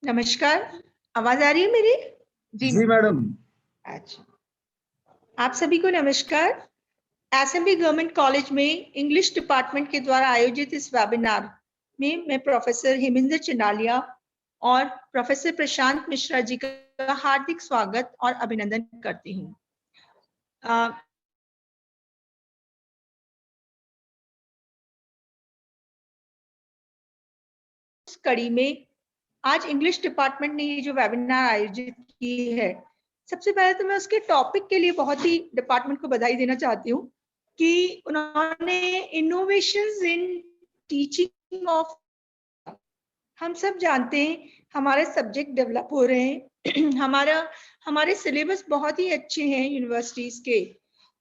नमस्कार। आवाज आ रही है मेरी? जी मैडम। अच्छा, आप सभी को नमस्कार। एसएमबी गवर्नमेंट कॉलेज में इंग्लिश डिपार्टमेंट के द्वारा आयोजित इस वेबिनार में मैं प्रोफेसर हेमेंद्र चंडालिया और प्रोफेसर प्रशांत मिश्रा जी का हार्दिक स्वागत और अभिनंदन करती हूँ। इस कड़ी में आज इंग्लिश डिपार्टमेंट ने ये जो वेबिनार आयोजित की है, सबसे पहले तो मैं उसके टॉपिक के लिए बहुत ही डिपार्टमेंट को बधाई देना चाहती हूँ कि उन्होंने इनोवेशंस इन टीचिंग ऑफ, हम सब जानते हैं हमारे सब्जेक्ट डेवलप हो रहे हैं हमारे सिलेबस बहुत ही अच्छे हैं यूनिवर्सिटीज के,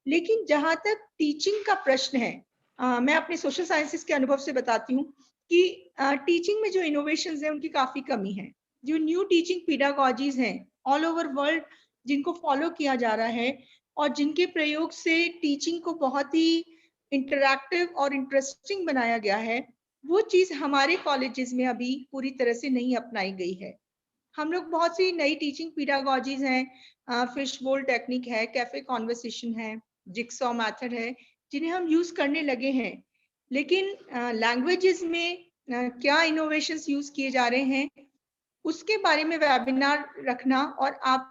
लेकिन जहां तक टीचिंग का प्रश्न है, मैं अपने सोशल साइंसेस के अनुभव से बताती हूँ कि टीचिंग में जो इनोवेशंस हैं उनकी काफी कमी है। जो न्यू टीचिंग पीडागॉजीज हैं ऑल ओवर वर्ल्ड, जिनको फॉलो किया जा रहा है और जिनके प्रयोग से टीचिंग को बहुत ही इंटरैक्टिव और इंटरेस्टिंग बनाया गया है, वो चीज हमारे कॉलेजेस में अभी पूरी तरह से नहीं अपनाई गई है। हम लोग बहुत सी नई टीचिंग पीडागॉजीज हैं, फिश बोल टेक्निक है, कैफे कॉन्वर्सेशन है, जिक्सॉ मेथड है, जिन्हें हम यूज करने लगे हैं, लेकिन लैंग्वेजेस में क्या इनोवेशंस यूज किए जा रहे हैं उसके बारे में वेबिनार रखना, और आप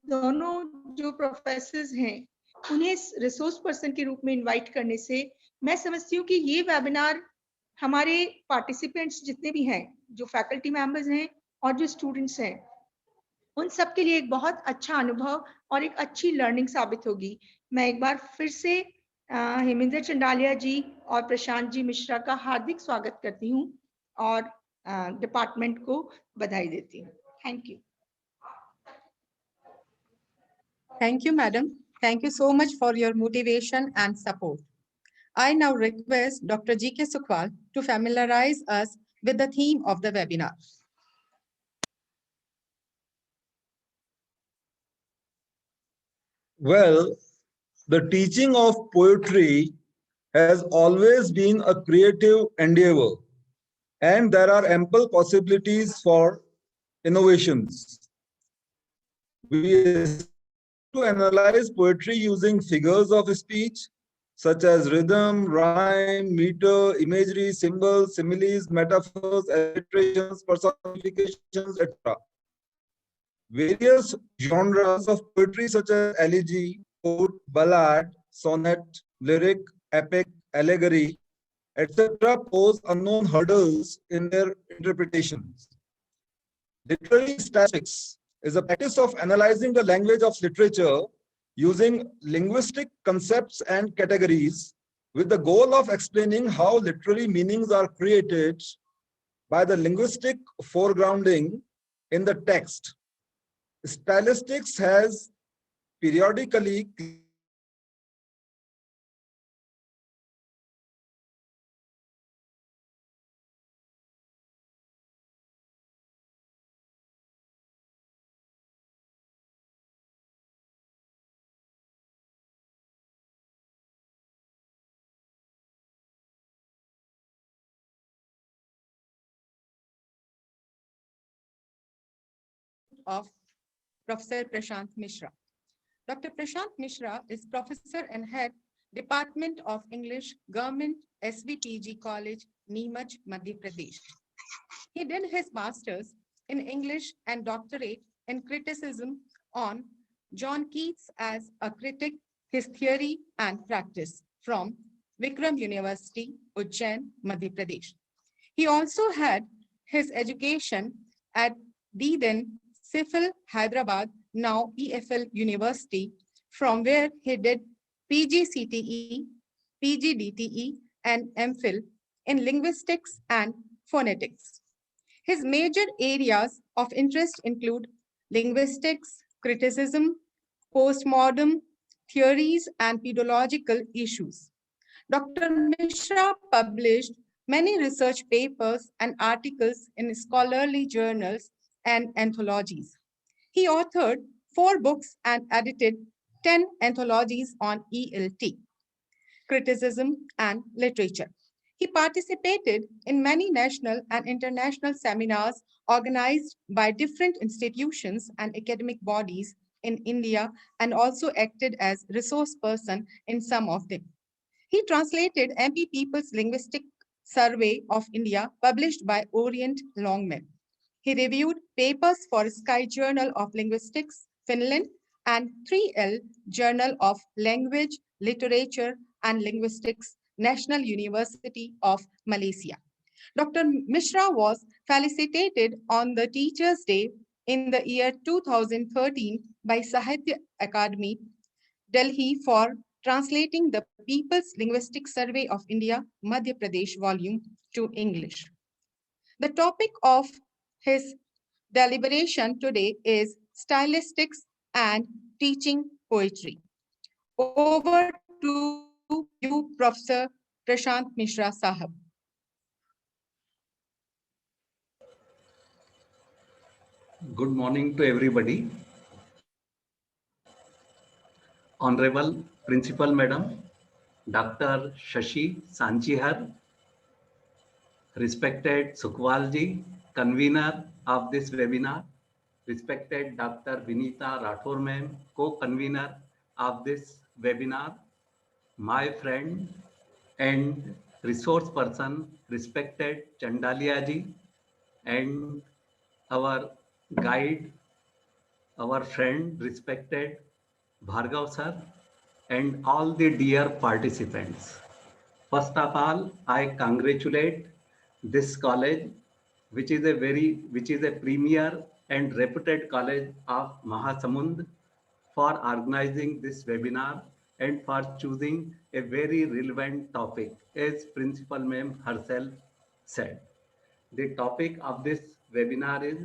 दोनों जो प्रोफेसर्स हैं उन्हें रिसोर्स पर्सन के रूप में इनवाइट करने से मैं समझती हूँ कि ये वेबिनार हमारे पार्टिसिपेंट्स जितने भी हैं, जो फैकल्टी मेंबर्स हैं और जो स्टूडेंट्स हैं, उन सब के लिए एक बहुत अच्छा अनुभव और एक अच्छी लर्निंग साबित होगी। मैं एक बार फिर से हेमेंद्र चंडालिया जी और प्रशांत जी मिश्रा का हार्दिक स्वागत करती हूँ और डिपार्टमेंट को बधाई देती हूँ। Thank you. Thank you, madam. Thank you so much for your motivation and support. I now request Dr. G.K. Sukhwal to familiarize us with the theme of the webinar. Well, the teaching of poetry has always been a creative endeavor, and there are ample possibilities for innovations. We to analyze poetry using figures of speech such as rhythm, rhyme, meter, imagery, symbols, similes, metaphors, alliterations, personifications, etc. Various genres of poetry such as elegy, ode, ballad, sonnet, lyric, epic, allegory, etc. pose unknown hurdles in their interpretations. Literary statistics is a practice of analyzing the language of literature using linguistic concepts and categories with the goal of explaining how literary meanings are created by the linguistic foregrounding in the text. Stylistics has periodically Of Professor Prashant Mishra. Dr. Prashant Mishra is Professor and Head, Department of English, Government SVPG College, Neemuch, Madhya Pradesh. He did his master's in English and doctorate in criticism on John Keats as a critic, his theory and practice from Vikram University, Ujjain, Madhya Pradesh. He also had his education at the then SIFL Hyderabad, now EFL University, from where he did PGCTE, PGDTE, and MPhil in linguistics and phonetics. His major areas of interest include linguistics, criticism, postmodern theories, and pedagoggical issues. Dr. Mishra published many research papers and articles in scholarly journals and anthologies. He authored 4 books and edited 10 anthologies on ELT, criticism, and literature. He participated in many national and international seminars organized by different institutions and academic bodies in India and also acted as resource person in some of them. He translated MP People's Linguistic Survey of India published by Orient Longman. He reviewed papers for Sky Journal of Linguistics, Finland, and 3L Journal of Language, Literature, and Linguistics, National University of Malaysia. Dr. Mishra was felicitated on the Teachers' Day in the year 2013 by Sahitya Akademi, Delhi, for translating the People's Linguistic Survey of India, Madhya Pradesh volume to English. The topic of his deliberation today is stylistics and teaching poetry. Over to you, Professor Prashant Mishra Sahab. Good morning to everybody. Honorable Principal Madam, Dr. Shashi Sanchihar, respected Sukhwalji, convener of this webinar, respected Dr. Vinita Rathore ma'am, co-convener of this webinar, my friend and resource person, respected Chandalia ji, and our guide, our friend, respected Bhargav sir, and all the dear participants. First of all, I congratulate this college, which is a premier and reputed college of Mahasamund, for organizing this webinar and for choosing a very relevant topic, as Principal Ma'am herself said. The topic of this webinar is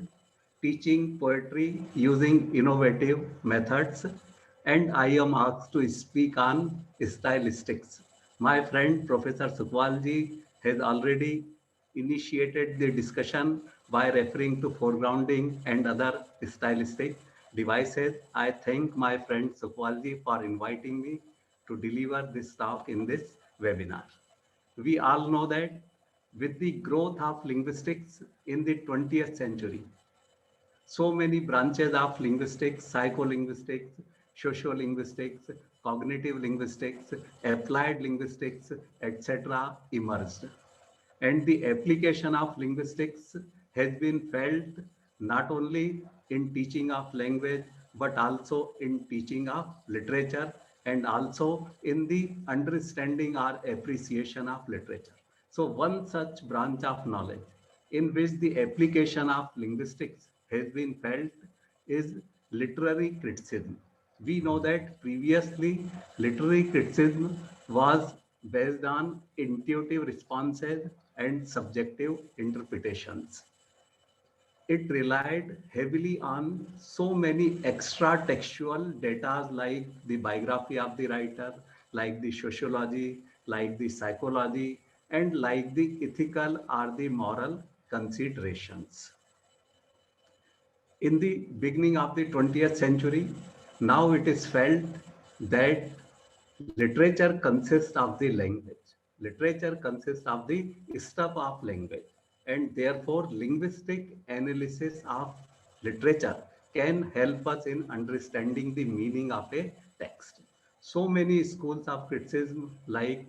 teaching poetry using innovative methods, and I am asked to speak on stylistics. My friend Professor Sukhwalji has already initiated the discussion by referring to foregrounding and other stylistic devices. I thank my friend Sukhwalji for inviting me to deliver this talk in this webinar. We all know that with the growth of linguistics in the 20th century, so many branches of linguistics, psycholinguistics, sociolinguistics, cognitive linguistics, applied linguistics, etc. emerged. And the application of linguistics has been felt not only in teaching of language, but also in teaching of literature and also in the understanding or appreciation of literature. So one such branch of knowledge in which the application of linguistics has been felt is literary criticism. We know that previously literary criticism was based on intuitive responses and subjective interpretations. It relied heavily on so many extra textual data like the biography of the writer, like the sociology, like the psychology, and like the ethical or the moral considerations. In the beginning of the 20th century, now it is felt that literature consists of the language. Literature consists of the stuff of language. And therefore, linguistic analysis of literature can help us in understanding the meaning of a text. So many schools of criticism like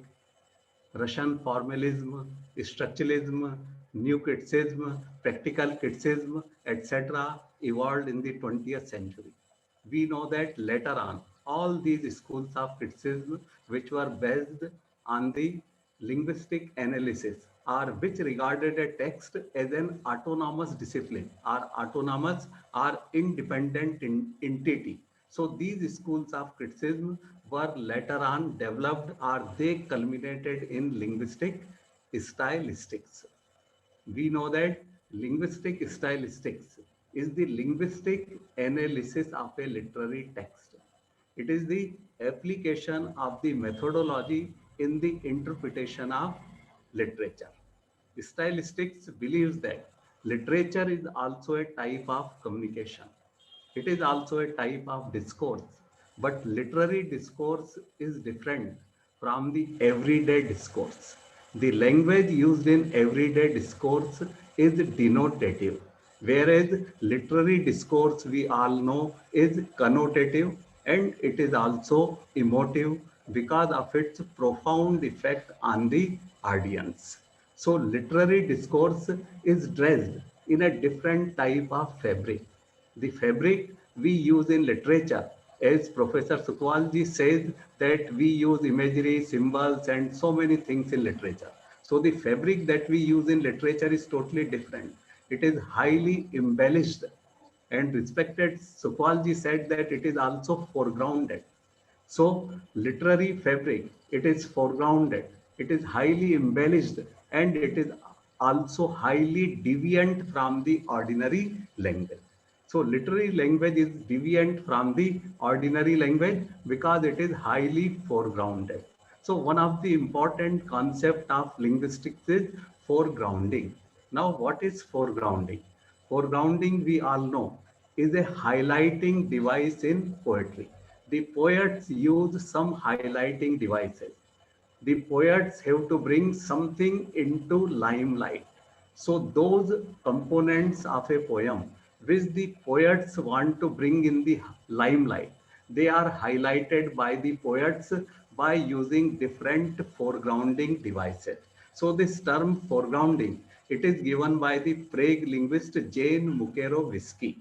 Russian formalism, structuralism, new criticism, practical criticism, etc. evolved in the 20th century. We know that later on, all these schools of criticism, which were based on the linguistic analysis, or which regarded a text as an autonomous discipline, or autonomous or independent entity. So these schools of criticism were later on developed, or they culminated in linguistic stylistics. We know that linguistic stylistics is the linguistic analysis of a literary text. It is the application of the methodology in the interpretation of literature. Stylistics believes that literature is also a type of communication. It is also a type of discourse, but literary discourse is different from the everyday discourse. The language used in everyday discourse is denotative, whereas literary discourse, we all know, is connotative, and it is also emotive because of its profound effect on the audience. So literary discourse is dressed in a different type of fabric. The fabric we use in literature, as Professor Sukwalji says, that we use imagery, symbols, and so many things in literature. So the fabric that we use in literature is totally different. It is highly embellished, and respected Sukwalji said that it is also foregrounded. So literary fabric, it is foregrounded, it is highly embellished, and it is also highly deviant from the ordinary language. So literary language is deviant from the ordinary language because it is highly foregrounded. So one of the important concept of linguistics is foregrounding. Now what is foregrounding? Foregrounding, we all know, is a highlighting device in poetry. The poets use some highlighting devices. The poets have to bring something into limelight. So those components of a poem which the poets want to bring in the limelight, they are highlighted by the poets by using different foregrounding devices. So this term foregrounding, it is given by the Prague linguist Jane Mukerovsky.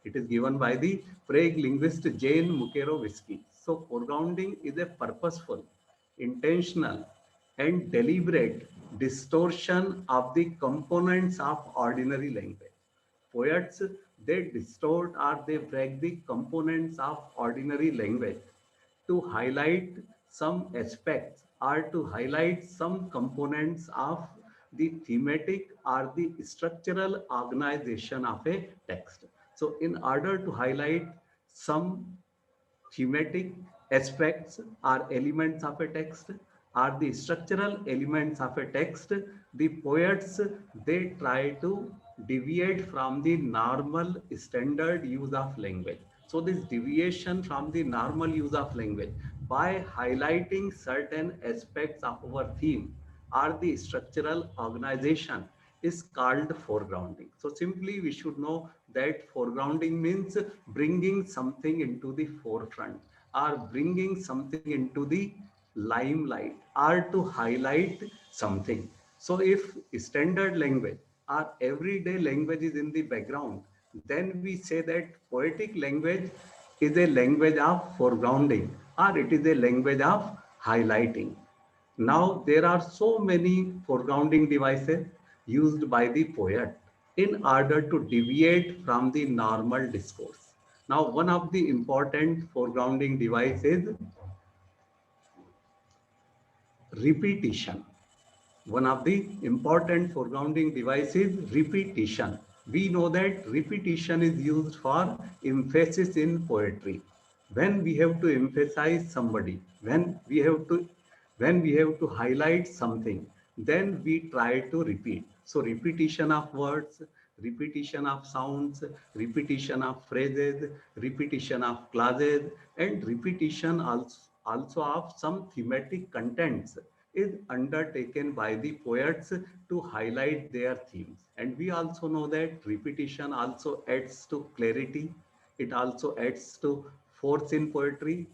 It is given by the Prague linguist Jane Mukerovsky. So foregrounding is a purposeful, intentional, and deliberate distortion of the components of ordinary language. Poets, they distort or they break the components of ordinary language to highlight some aspects or to highlight some components of the thematic or the structural organization of a text. So in order to highlight some thematic aspects or elements of a text or the structural elements of a text, the poets, they try to deviate from the normal standard use of language. So this deviation from the normal use of language by highlighting certain aspects of our theme or the structural organization is called foregrounding. So simply we should know that foregrounding means bringing something into the forefront or bringing something into the limelight or to highlight something. So if standard language or everyday language is in the background, then we say that poetic language is a language of foregrounding or it is a language of highlighting. Now, there are so many foregrounding devices used by the poet in order to deviate from the normal discourse. Now, one of the important foregrounding devices is repetition. One of the important foregrounding devices is repetition. We know that repetition is used for emphasis in poetry. When we have to emphasize somebody, when we have to highlight something, then we try to repeat. So repetition of words, repetition of sounds, repetition of phrases, repetition of clauses, and repetition also of some thematic contents is undertaken by the poets to highlight their themes. And we also know that repetition also adds to clarity. It also adds to force in poetry,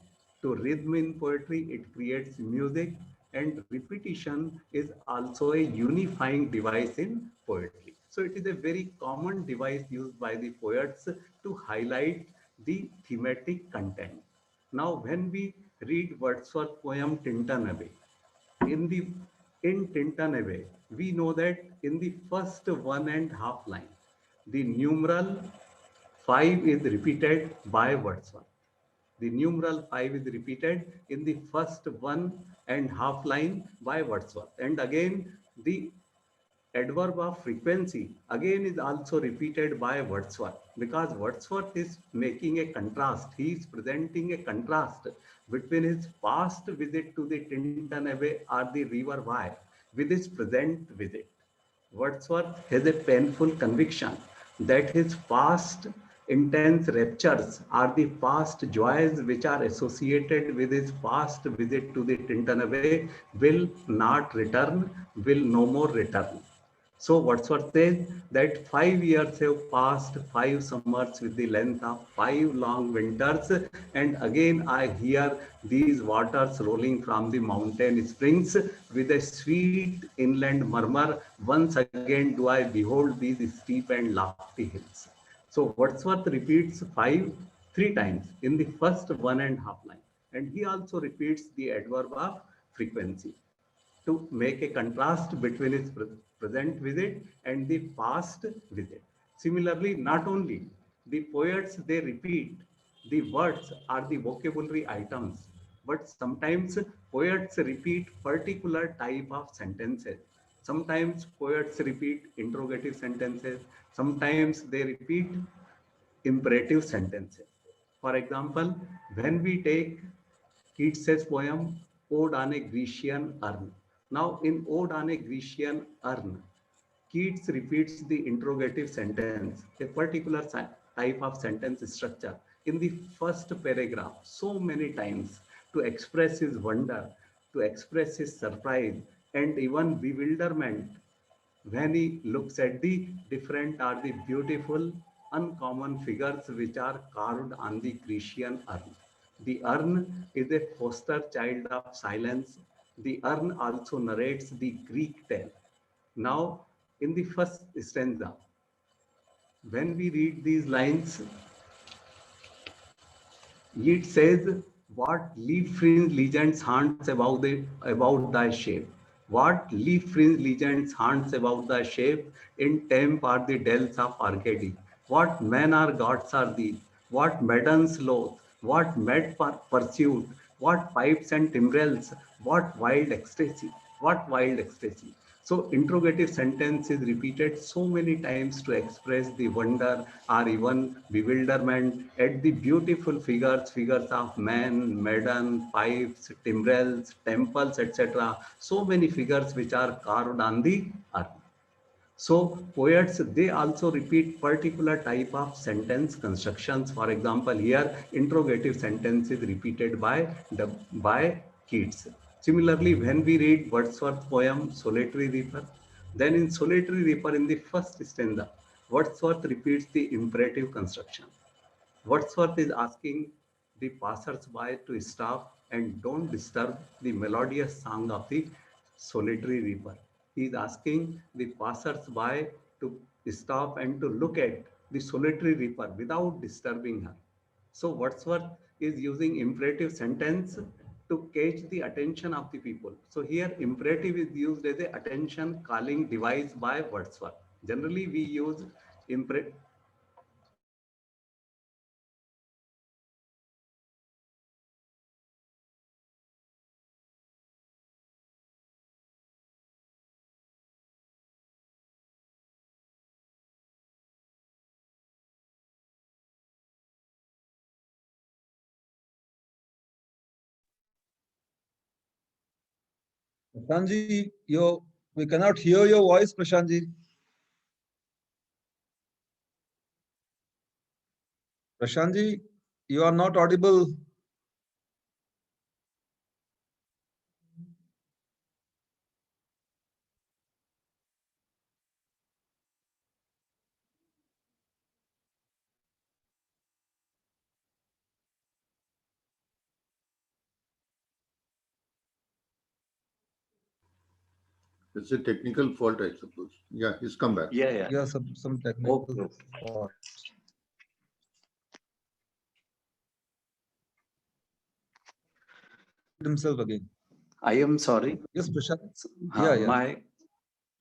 to rhythm in poetry. It creates music, and repetition is also a unifying device in poetry. So it is a very common device used by the poets to highlight the thematic content. Now, when we read Wordsworth's poem Tinternabbe, in the in Tinternabbe, we know that in the first 1.5 line, the numeral 5 is repeated by Wordsworth. The numeral 5 is repeated in the first 1.5 line by Wordsworth. And again, the adverb of frequency again is also repeated by Wordsworth because Wordsworth is making a contrast. He is presenting a contrast between his past visit to the Tinternabbe or the River Wye with his present visit. Wordsworth has a painful conviction that his past Intense raptures are the past joys which are associated with his past visit to the Tinternabay will not return, will no more return. So Wordsworth says that 5 years have passed, 5 summers with the length of 5 long winters, and again I hear these waters rolling from the mountain springs with a sweet inland murmur. Once again do I behold these steep and lofty hills. So Wordsworth repeats five 3 times in the first 1.5 line, and he also repeats the adverb of frequency to make a contrast between his present visit and the past visit. Similarly, not only the poets, they repeat the words are the vocabulary items, but sometimes poets repeat particular type of sentences. Sometimes poets repeat interrogative sentences. Sometimes they repeat imperative sentences. For example, when we take Keats's poem Ode on a Grecian Urn. Now, in Ode on a Grecian Urn, Keats repeats the interrogative sentence, a particular type of sentence structure, in the first paragraph so many times to express his wonder, to express his surprise, and even bewilderment when he looks at the different or the beautiful uncommon figures which are carved on the Grecian urn. The urn is a foster child of silence. The urn also narrates the Greek tale. Now, in the first stanza, when we read these lines, it says, "What leaf-fringed legends haunts about thy shape? What leaf-fringed legends haunts about thy shape? In temp are the dells of Arcady. What men or gods are these? What maidens loth? What mad pursuit? What pipes and timbrels? What wild ecstasy? What wild ecstasy?" So interrogative sentence is repeated so many times to express the wonder or even bewilderment at the beautiful figures of men, maiden, pipes, timbrels, temples, etc. So many figures which are carved on the earth. So poets, they also repeat particular type of sentence constructions. For example, here interrogative sentence is repeated by Keats. Similarly, when we read Wordsworth poem Solitary Reaper, then in Solitary Reaper in the first stanza, Wordsworth repeats the imperative construction. Wordsworth is asking the passers-by to stop and don't disturb the melodious song of the solitary reaper. He is asking the passers-by to stop and to look at the solitary reaper without disturbing her. So Wordsworth is using imperative sentence to catch the attention of the people. So here imperative is used as a attention calling device by Wordsworth. Generally we use imperative. Prashant ji, we cannot hear your voice, Prashant ji. Prashant ji, you are not audible. It's a technical fault, I suppose. Yeah, he's come back. Yeah. Yeah, some technical Okay. fault. Himself again. I am sorry. Yes, Prashant. Yeah. My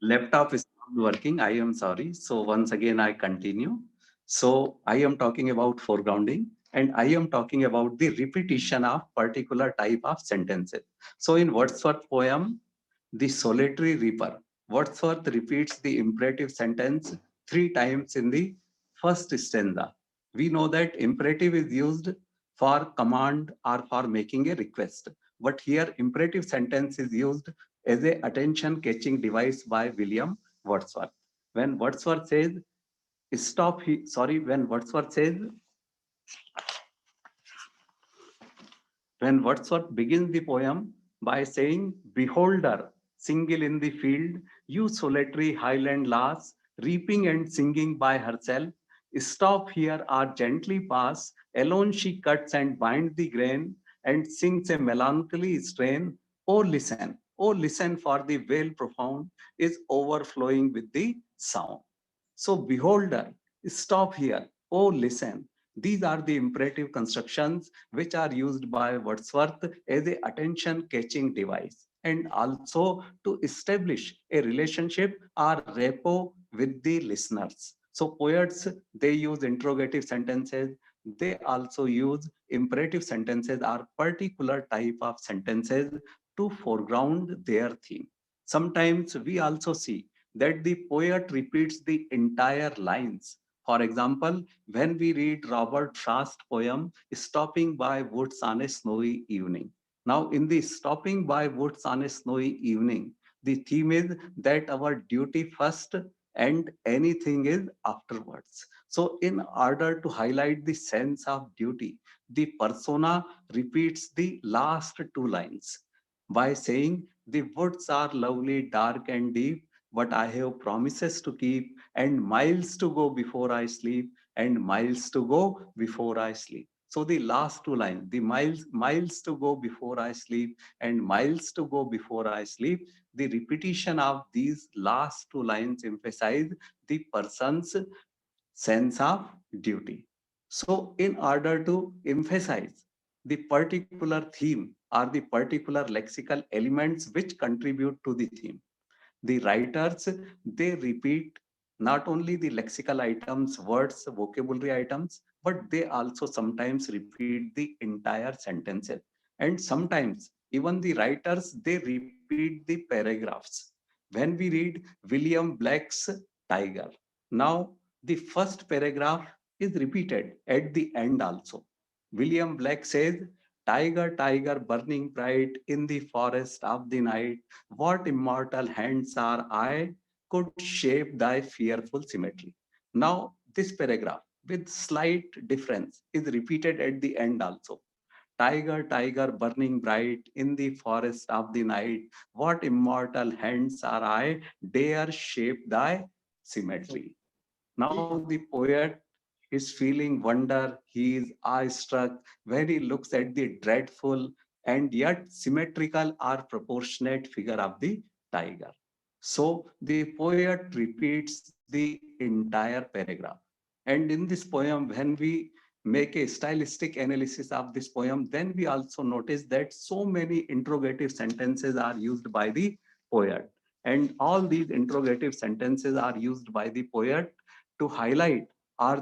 laptop is not working. I am sorry. So once again, I continue. So I am talking about foregrounding, and I am talking about the repetition of particular type of sentences. So in Wordsworth poem, The Solitary Reaper, Wordsworth repeats the imperative sentence 3 times in the first stanza. We know that imperative is used for command or for making a request. But here imperative sentence is used as a attention catching device by William Wordsworth. When Wordsworth says, stop. Sorry, when Wordsworth says, when Wordsworth begins the poem by saying, "Beholder, single in the field, you solitary highland lass, reaping and singing by herself, stop here or gently pass, alone she cuts and binds the grain, and sings a melancholy strain. Oh listen, for the vale profound is overflowing with the sound." So, beholder, stop here. Oh, listen. These are the imperative constructions which are used by Wordsworth as a attention catching device, and also to establish a relationship or rapport with the listeners. So poets, they use interrogative sentences. They also use imperative sentences or particular type of sentences to foreground their theme. Sometimes we also see that the poet repeats the entire lines. For example, when we read Robert Frost's poem, Stopping by Woods on a Snowy Evening. Now, in the Stopping by Woods on a Snowy Evening, the theme is that our duty first and anything is afterwards. So, in order to highlight the sense of duty, the persona repeats the last two lines by saying, "The woods are lovely, dark, and deep, but I have promises to keep, and miles to go before I sleep, and miles to go before I sleep." So the last two lines, the miles to go before I sleep, and miles to go before I sleep, the repetition of these last two lines emphasize the person's sense of duty. So in order to emphasize the particular theme or the particular lexical elements which contribute to the theme, the writers, they repeat not only the lexical items, words, vocabulary items, but they also sometimes repeat the entire sentences. And sometimes even the writers, they repeat the paragraphs. When we read William Blake's Tiger, now the first paragraph is repeated at the end also. William Blake says, "Tiger, tiger, burning bright in the forest of the night, what immortal hands are I could shape thy fearful symmetry." Now, this paragraph with slight difference is repeated at the end also. "Tiger, tiger, burning bright in the forest of the night, what immortal hands are I dare shape thy symmetry." Now the poet is feeling wonder, he is awestruck when he looks at the dreadful and yet symmetrical or proportionate figure of the tiger. So the poet repeats the entire paragraph. And in this poem, when we make a stylistic analysis of this poem, then we also notice that so many interrogative sentences are used by the poet. And all these interrogative sentences are used by the poet to highlight or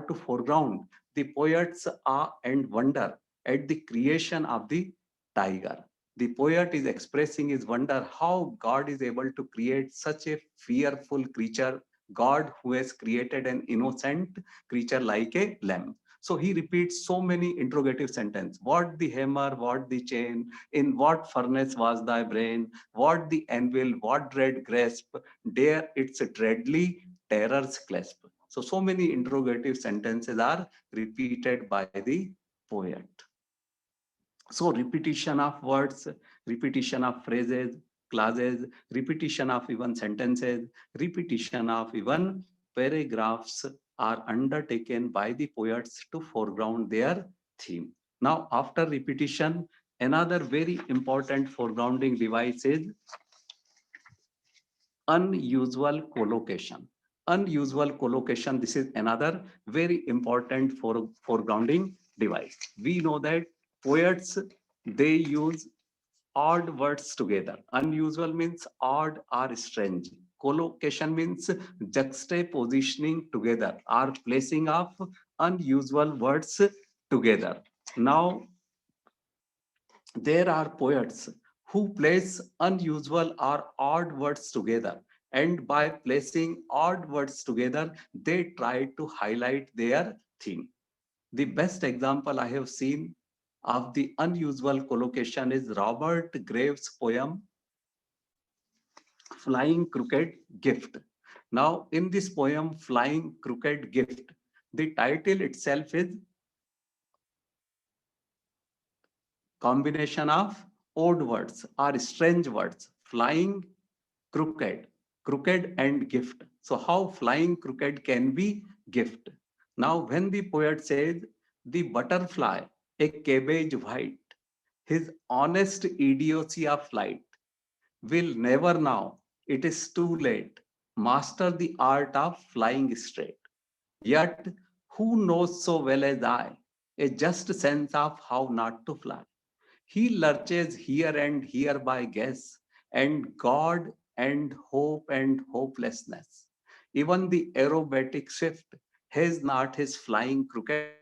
to foreground the poet's awe and wonder at the creation of the tiger. The poet is expressing his wonder how God is able to create such a fearful creature, God who has created an innocent creature like a lamb. So he repeats so many interrogative sentences. What the hammer, what the chain, in what furnace was thy brain, what the anvil, what dread grasp, dare its dreadly terrors clasp. So, so many interrogative sentences are repeated by the poet. So repetition of words, repetition of phrases, clauses, repetition of even sentences, repetition of even paragraphs are undertaken by the poets to foreground their theme. Now, after repetition, another very important foregrounding device is unusual collocation. Unusual collocation, this is another very important foregrounding device. We know that poets, they use odd words together. Unusual means odd or strange. Collocation means juxtapositioning together or placing of unusual words together. Now, there are poets who place unusual or odd words together, and by placing odd words together, they try to highlight their theme. The best example I have seen of the unusual collocation is Robert Graves' poem Flying Crooked Gift. Now, in this poem, Flying Crooked Gift, the title itself is combination of odd words or strange words, flying, crooked, crooked and gift. So how flying crooked can be gift? Now, when the poet says, the butterfly, a cabbage white, his honest idiocy of flight, will never now, it is too late, master the art of flying straight. Yet, who knows so well as I, a just sense of how not to fly? He lurches here and here by guess, and God and hope and hopelessness. Even the aerobatic shift has not his flying crooked.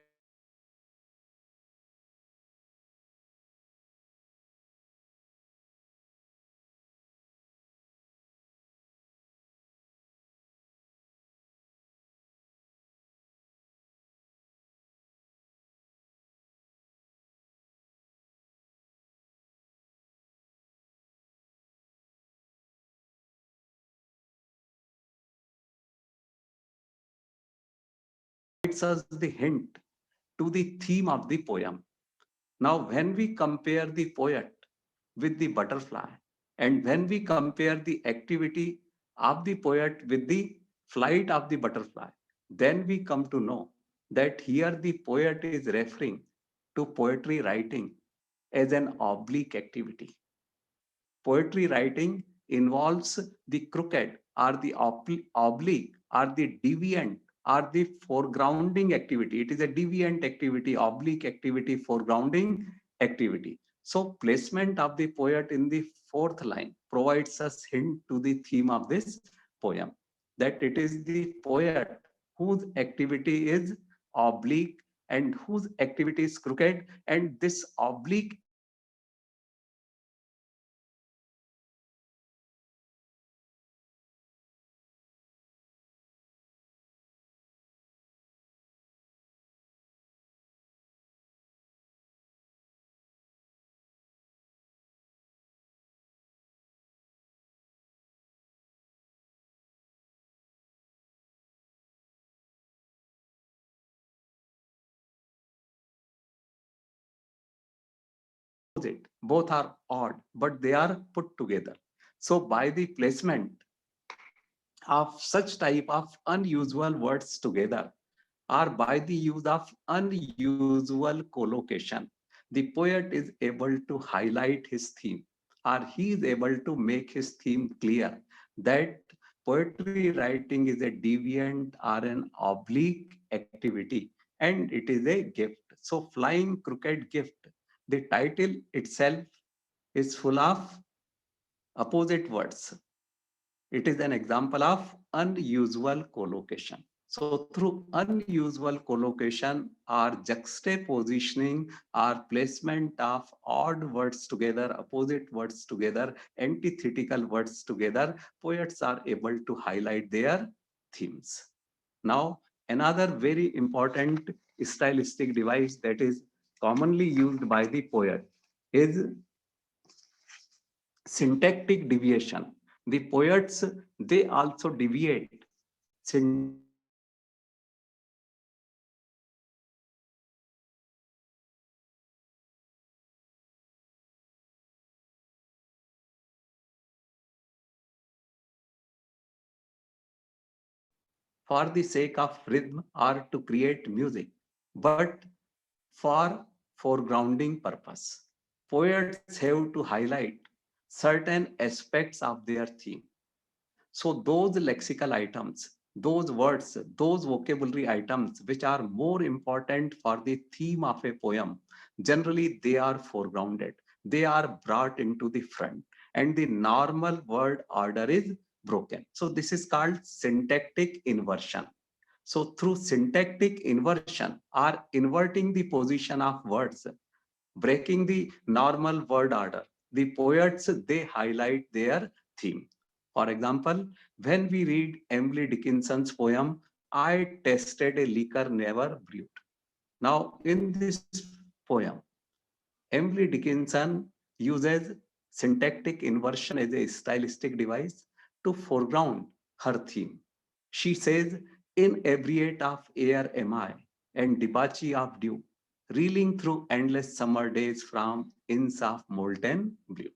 Gives us the hint to the theme of the poem. Now, when we compare the poet with the butterfly, and when we compare the activity of the poet with the flight of the butterfly, then we come to know that here the poet is referring to poetry writing as an oblique activity. Poetry writing involves the crooked or the oblique or the deviant or the foregrounding activity. It is a deviant activity, oblique activity, foregrounding activity. So placement of the poet in the fourth line provides us hint to the theme of this poem, that it is the poet whose activity is oblique and whose activity is crooked, and this oblique opposite. Both are odd, but they are put together. So by the placement of such type of unusual words together, or by the use of unusual collocation, the poet is able to highlight his theme, or he is able to make his theme clear, that poetry writing is a deviant or an oblique activity, and it is a gift. So Flying Crooked Gift, the title itself is full of opposite words. It is an example of unusual collocation. So through unusual collocation or juxtapositioning or placement of odd words together, opposite words together, antithetical words together, poets are able to highlight their themes. Now, another very important stylistic device that is commonly used by the poet is syntactic deviation. The poets, they also deviate for the sake of rhythm or to create music, but for foregrounding purpose. Poets have to highlight certain aspects of their theme. So those lexical items, those words, those vocabulary items which are more important for the theme of a poem, generally they are foregrounded. They are brought into the front, and the normal word order is broken. So this is called syntactic inversion. So through syntactic inversion or inverting the position of words, breaking the normal word order, the poets, they highlight their theme. For example, when we read Emily Dickinson's poem, I tasted a liquor never brewed. Now, in this poem, Emily Dickinson uses syntactic inversion as a stylistic device to foreground her theme. She says, inebriate of air am I, and debauchee of dew, reeling through endless summer days from inns of molten blue.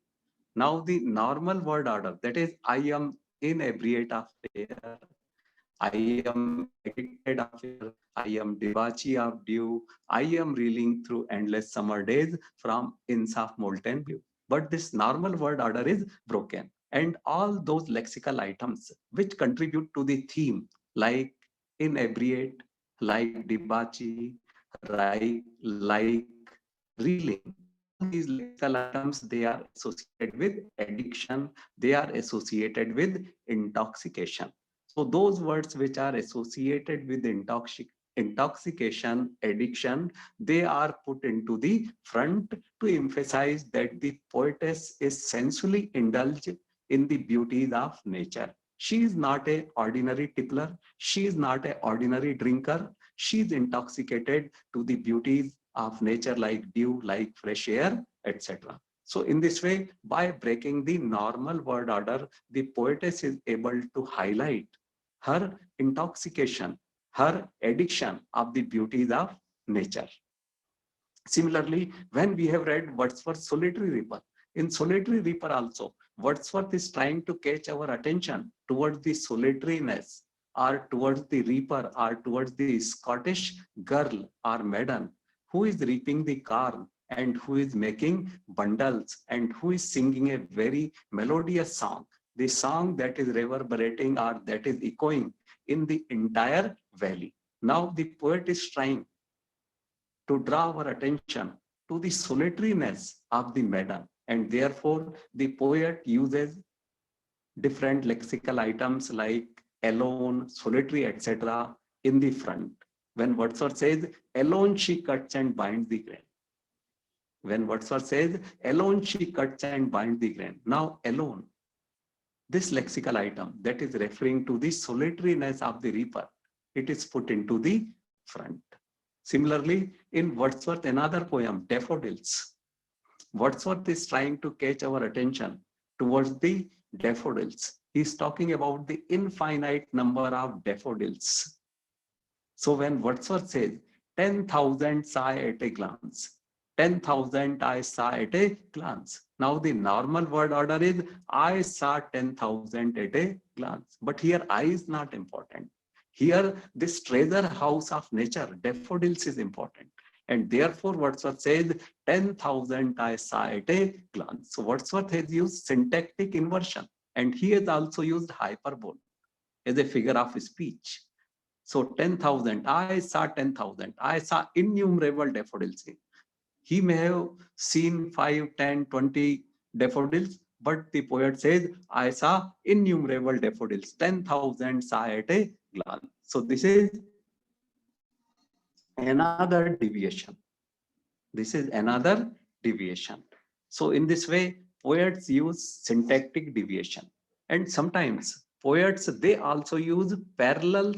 Now the normal word order, that is, I am inebriate of air, I am addicted of air, I am debauchee of dew, I am reeling through endless summer days from inns of molten blue. But this normal word order is broken. And all those lexical items which contribute to the theme, like inebriate, like debauchee, like reeling, all these lexical items, they are associated with addiction, they are associated with intoxication. So those words which are associated with intoxication, addiction, they are put into the front to emphasize that the poetess is sensually indulged in the beauties of nature. She is not an ordinary tippler. She is not an ordinary drinker. She is intoxicated to the beauties of nature like dew, like fresh air, etc. So in this way, by breaking the normal word order, the poetess is able to highlight her intoxication, her addiction of the beauties of nature. Similarly, when we have read Wordsworth's Solitary Reaper, in Solitary Reaper also, Wordsworth is trying to catch our attention towards the solitariness or towards the reaper or towards the Scottish girl or maiden who is reaping the corn and who is making bundles and who is singing a very melodious song, the song that is reverberating or that is echoing in the entire valley. Now the poet is trying to draw our attention to the solitariness of the maiden, and therefore the poet uses different lexical items like alone, solitary, etc. in the front. When Wordsworth says, alone she cuts and binds the grain. When Wordsworth says, alone she cuts and binds the grain. Now alone, this lexical item that is referring to the solitariness of the reaper, it is put into the front. Similarly, in Wordsworth, another poem, Daffodils, Wordsworth is trying to catch our attention towards the daffodils. He's talking about the infinite number of daffodils. So when Wordsworth says, 10,000 saw at a glance, 10,000 I saw at a glance. Now the normal word order is, I saw 10,000 at a glance. But here I is not important. Here, this treasure house of nature, daffodils, is important. And therefore, Wordsworth says, 10,000 I saw at a glance. So Wordsworth has used syntactic inversion, and he has also used hyperbole as a figure of speech. So 10,000, I saw 10,000, I saw innumerable daffodils. He may have seen 5, 10, 20 daffodils, but the poet says, I saw innumerable daffodils, 10,000 saw at a glance. So this is another deviation. This is another deviation. So in this way, poets use syntactic deviation. And sometimes poets, they also use parallel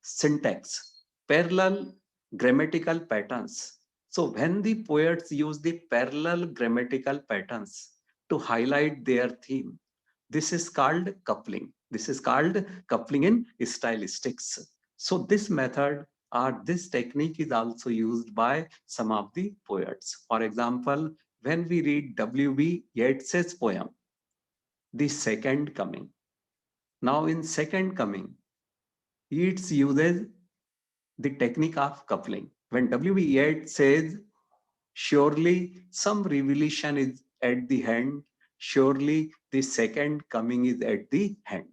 syntax, parallel grammatical patterns. So when the poets use the parallel grammatical patterns to highlight their theme, this is called coupling. This is called coupling in stylistics. So this method or this technique is also used by some of the poets. For example, when we read W.B. Yeats's poem, The Second Coming. Now in Second Coming, Yeats uses the technique of coupling. When W.B. Yeats says, surely some revelation is at the hand, surely the second coming is at the hand.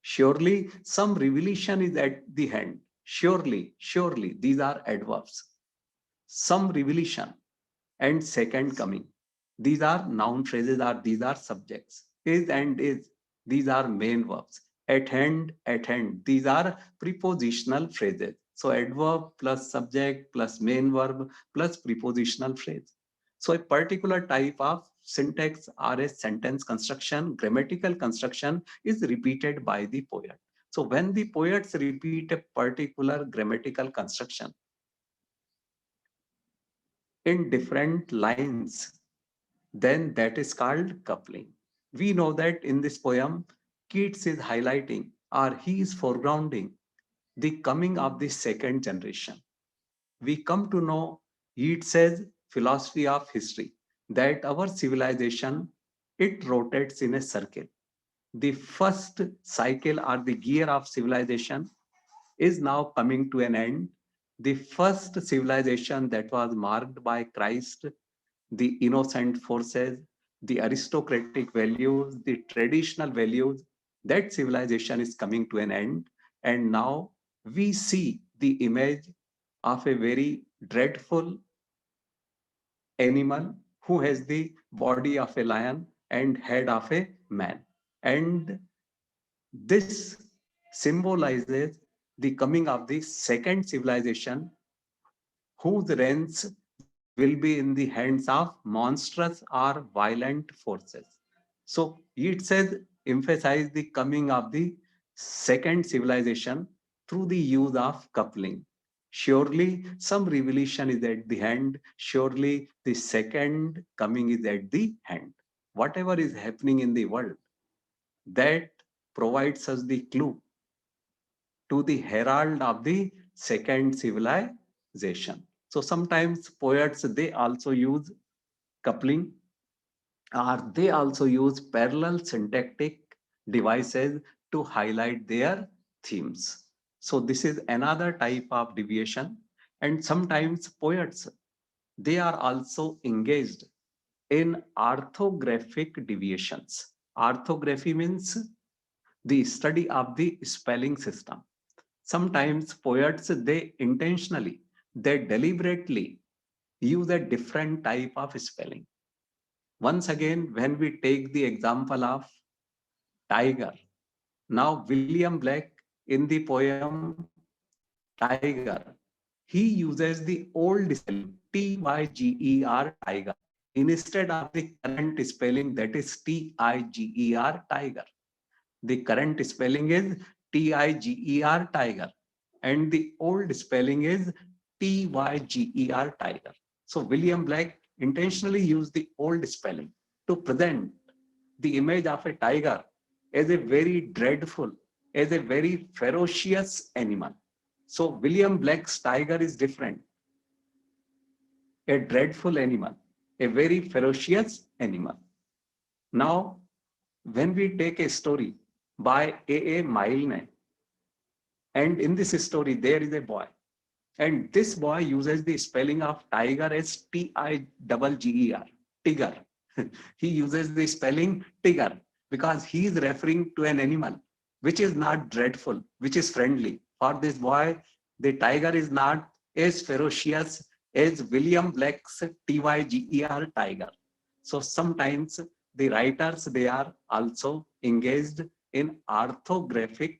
Surely some revelation is at the hand. Surely, surely, these are adverbs. Some revelation and second coming. These are noun phrases, or these are subjects. Is and is, these are main verbs. At hand, these are prepositional phrases. So adverb plus subject plus main verb plus prepositional phrase. So a particular type of syntax or a sentence construction, grammatical construction is repeated by the poet. So when the poets repeat a particular grammatical construction in different lines, then that is called coupling. We know that in this poem, Keats is highlighting or he is foregrounding the coming of the second generation. We come to know Yeats's philosophy of history, that our civilization, it rotates in a circle. The first cycle or the gear of civilization is now coming to an end. The first civilization that was marked by Christ, the innocent forces, the aristocratic values, the traditional values, that civilization is coming to an end. And now we see the image of a very dreadful animal who has the body of a lion and head of a man. And this symbolizes the coming of the second civilization whose reigns will be in the hands of monstrous or violent forces. So it says emphasize the coming of the second civilization through the use of coupling. Surely some revelation is at the hand. Surely the second coming is at the hand. Whatever is happening in the world, that provides us the clue to the herald of the second civilization. So sometimes poets, they also use coupling, or they also use parallel syntactic devices to highlight their themes. So this is another type of deviation. And sometimes poets, they are also engaged in orthographic deviations. Orthography means the study of the spelling system. Sometimes poets, they intentionally, they deliberately use a different type of spelling. Once again, when we take the example of tiger, now William Blake in the poem Tiger, he uses the old spelling Tyger tiger instead of the current spelling, that is Tiger tiger. The current spelling is Tiger tiger, and the old spelling is Tyger tiger. So William Blake intentionally used the old spelling to present the image of a tiger as a very dreadful, as a very ferocious animal. So William Blake's tiger is different, a dreadful animal, a very ferocious animal. Now, when we take a story by A.A. Milne, and in this story, there is a boy, and this boy uses the spelling of tiger as Tiger, tiger. He uses the spelling tiger because he is referring to an animal which is not dreadful, which is friendly. For this boy, the tiger is not as ferocious as William Blake's Tiger tiger. So sometimes the writers, they are also engaged in orthographic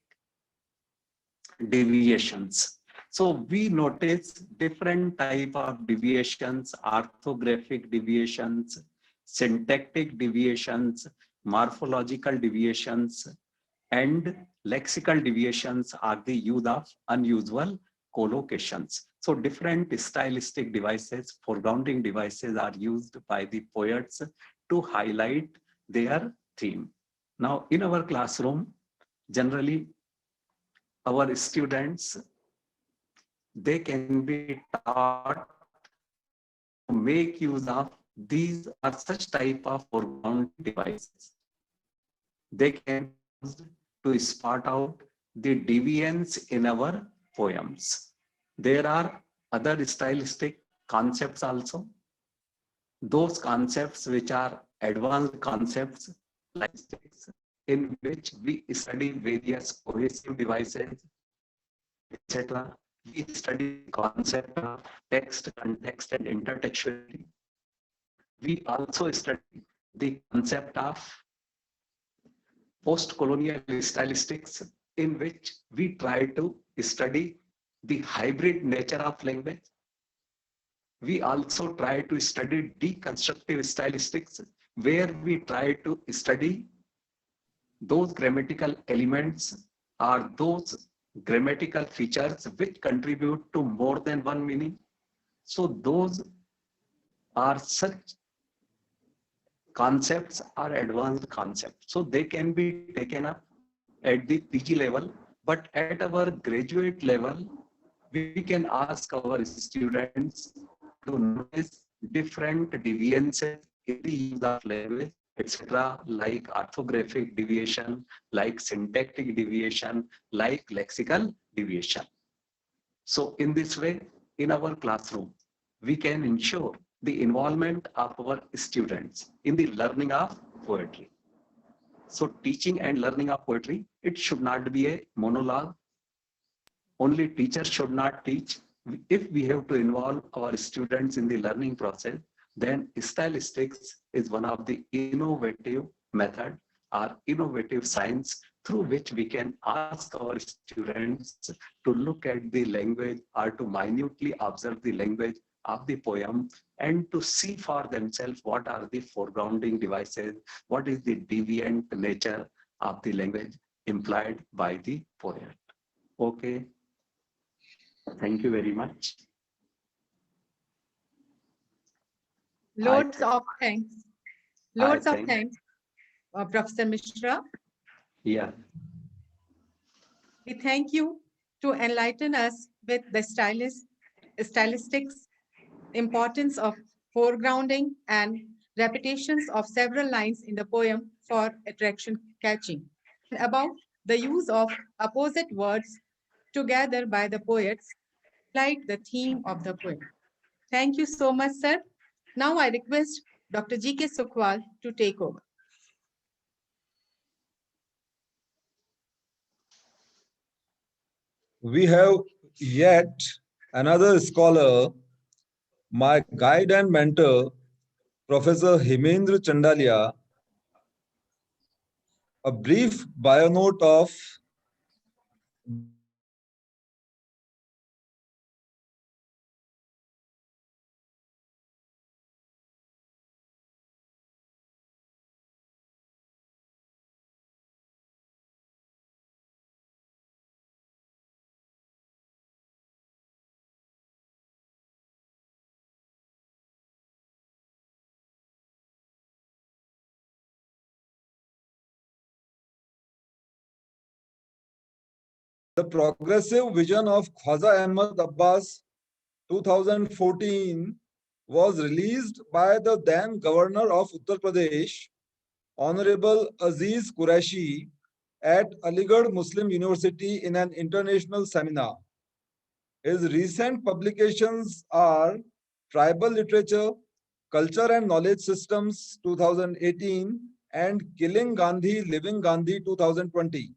deviations. So we notice different type of deviations, orthographic deviations, syntactic deviations, morphological deviations, and lexical deviations are the use of unusual collocations. So different stylistic devices, foregrounding devices are used by the poets to highlight their theme. Now in our classroom, generally our students, they can be taught to make use of these or such type of foreground devices. They can be used to spot out the deviance in our poems. There are other stylistic concepts also. Those concepts which are advanced concepts, like in which we study various cohesive devices, etc. We study the concept of text, context, and intertextuality. We also study the concept of post-colonial stylistics, in which we try to study the hybrid nature of language. We also try to study deconstructive stylistics, where we try to study those grammatical elements or those grammatical features which contribute to more than one meaning. So those are such concepts, are advanced concepts. So they can be taken up at the PG level But at our graduate level, we can ask our students to notice different deviances in the use of language, etc., like orthographic deviation, like syntactic deviation, like lexical deviation. So in this way, in our classroom, we can ensure the involvement of our students in the learning of poetry. So teaching and learning of poetry, it should not be a monologue. Only teachers should not teach. If we have to involve our students in the learning process, then stylistics is one of the innovative method or innovative science through which we can ask our students to look at the language or to minutely observe the language of the poem and to see for themselves what are the foregrounding devices, what is the deviant nature of the language implied by the poet. Okay. Thank you very much. Loads of thanks. Loads of thank- thanks, Professor Mishra. Yeah. We thank you to enlighten us with the stylistics, importance of foregrounding and repetitions of several lines in the poem for attraction catching, about the use of opposite words together by the poets, like the theme of the poem. Thank you so much, sir. Now I request Dr. G.K. Sukhwal to take over. We have yet another scholar, my guide and mentor, Professor Hemendra Chandalia, a brief bio note of the progressive vision of Khwaja Ahmad Abbas 2014 was released by the then governor of Uttar Pradesh, Honorable Aziz Qureshi, at Aligarh Muslim University in an international seminar. His recent publications are Tribal Literature, Culture and Knowledge Systems 2018 and Killing Gandhi, Living Gandhi 2020.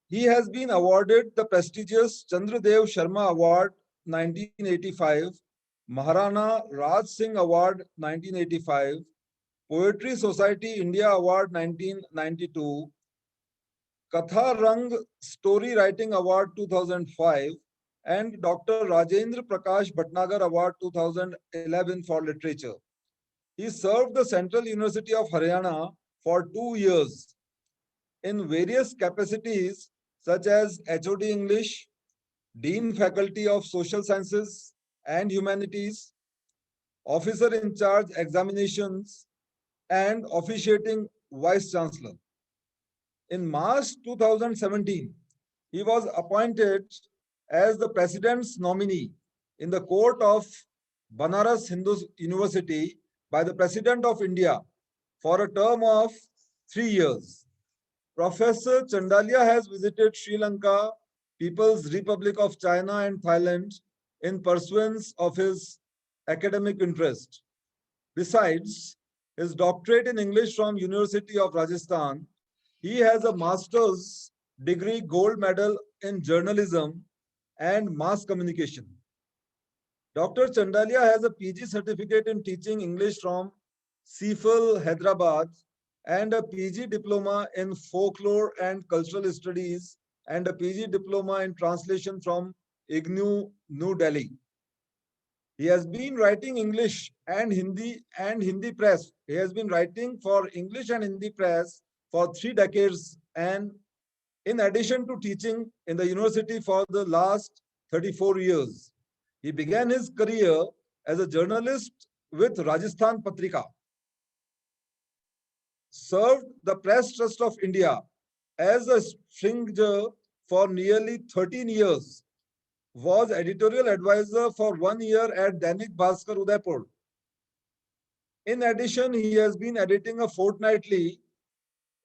He has been awarded the prestigious Chandradev Sharma Award 1985, Maharana Raj Singh Award 1985, Poetry Society India Award 1992, Katha Rang Story Writing Award 2005, and Dr. Rajendra Prakash Bhatnagar Award 2011 for Literature. He served the Central University of Haryana for 2 years in various capacities such as HOD English, Dean Faculty of Social Sciences and Humanities, Officer in Charge Examinations, and officiating Vice Chancellor. In March 2017, he was appointed as the President's nominee in the court of Banaras Hindu University by the President of India for a term of 3 years. Professor Chandalia has visited Sri Lanka, People's Republic of China and Thailand in pursuance of his academic interest. Besides his doctorate in English from University of Rajasthan, he has a master's degree gold medal in journalism and mass communication. Dr. Chandalia has a PG certificate in teaching English from CFL Hyderabad and a PG diploma in folklore and cultural studies and a PG diploma in translation from IGNOU, New Delhi. He has been writing English and Hindi press. He has been writing for English and Hindi press for 3 decades, and in addition to teaching in the university for the last 34 years. He began his career as a journalist with Rajasthan Patrika, served the Press Trust of India as a stranger for nearly 13 years, was editorial advisor for 1 year at Dainik Bhaskar Udaipur. In addition, he has been editing a fortnightly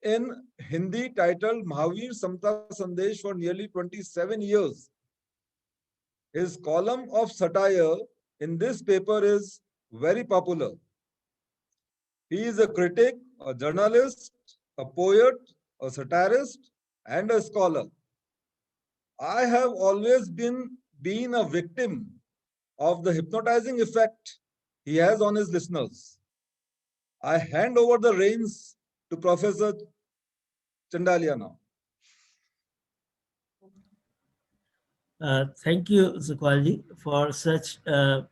in Hindi titled Mahavir Samta Sandesh for nearly 27 years. His column of satire in this paper is very popular. He is a critic, a journalist, a poet, a satirist, and a scholar. I have always been a victim of the hypnotizing effect he has on his listeners. I hand over the reins to Professor Chandalia now. Thank you, Sukhwalji, for such a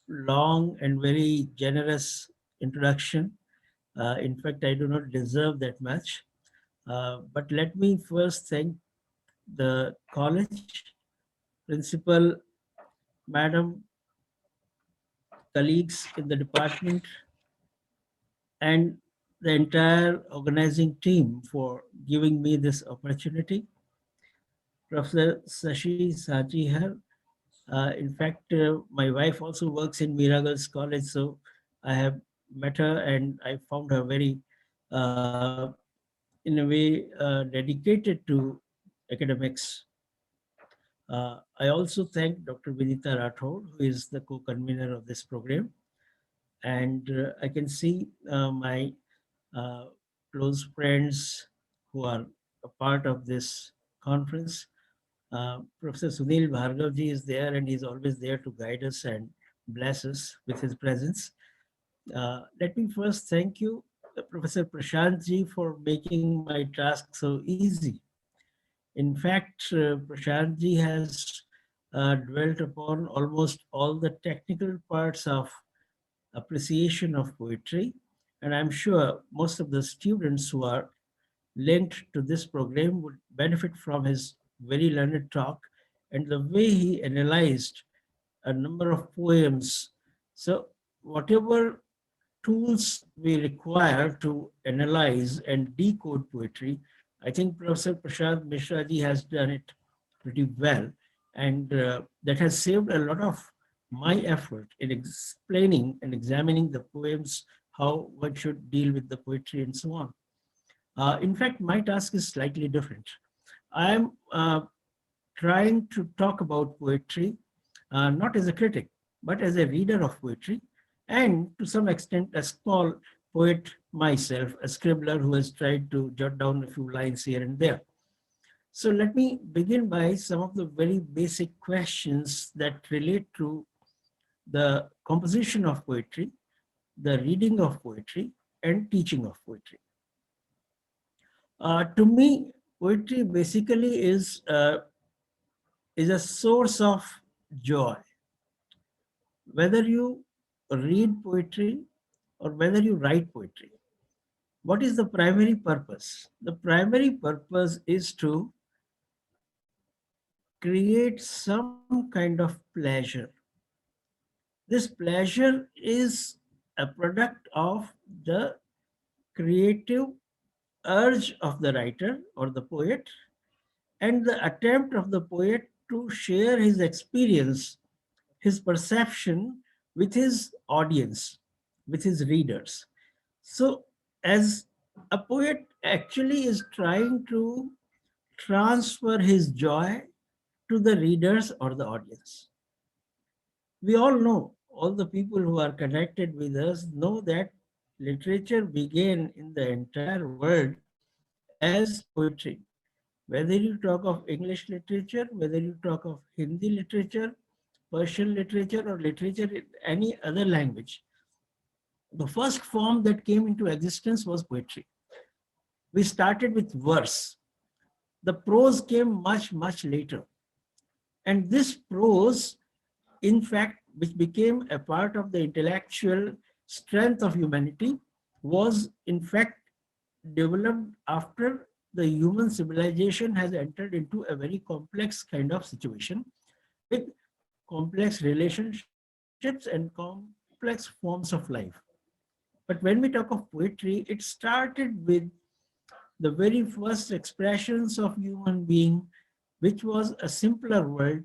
long and very generous introduction. In fact, I do not deserve that much. But let me first thank the college, principal, madam, colleagues in the department, and the entire organizing team for giving me this opportunity. Professor Sashi Saji here. In fact, my wife also works in Miragals College, so I have met her and I found her very, in a way, dedicated to academics. I also thank Dr. Vinita Rathod, who is the co-convener of this program. And I can see my close friends who are a part of this conference. Professor Sunil Bhargavji is there and he's always there to guide us and bless us with his presence. Let me first thank you, Professor Prashantji, for making my task so easy. In fact, Prashantji has dwelt upon almost all the technical parts of appreciation of poetry. And I'm sure most of the students who are linked to this program would benefit from his very learned talk and the way he analyzed a number of poems. So whatever tools we require to analyze and decode poetry, I think Professor Prashant Mishra ji has done it pretty well. And that has saved a lot of my effort in explaining and examining the poems, how one should deal with the poetry and so on. In fact, my task is slightly different. I'm trying to talk about poetry, not as a critic, but as a reader of poetry, and to some extent a small poet myself, a scribbler who has tried to jot down a few lines here and there. So let me begin by some of the very basic questions that relate to the composition of poetry, the reading of poetry, and teaching of poetry. To me, poetry basically is a source of joy. Whether you read poetry or whether you write poetry, what is the primary purpose? The primary purpose is to create some kind of pleasure. This pleasure is a product of the creative urge of the writer or the poet and the attempt of the poet to share his experience, his perception with his audience, with his readers. So as a poet actually is trying to transfer his joy to the readers or the audience. We all know, all the people who are connected with us know that literature began in the entire world as poetry. Whether you talk of English literature, whether you talk of Hindi literature, Persian literature, or literature in any other language, the first form that came into existence was poetry. We started with verse. The prose came much, much later. And this prose, in fact, which became a part of the intellectual strength of humanity, was in fact developed after the human civilization has entered into a very complex kind of situation with complex relationships and complex forms of life. But when we talk of poetry, it started with the very first expressions of human being, which was a simpler world,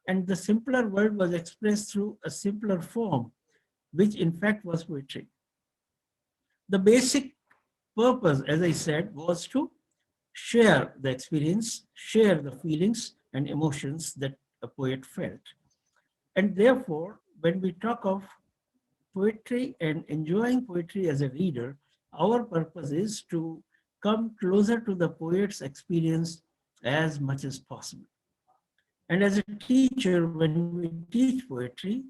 and the simpler world was expressed through a simpler form, which in fact was poetry. The basic purpose, as I said, was to share the experience, share the feelings and emotions that a poet felt. And therefore, when we talk of poetry and enjoying poetry as a reader, our purpose is to come closer to the poet's experience as much as possible. And as a teacher, when we teach poetry,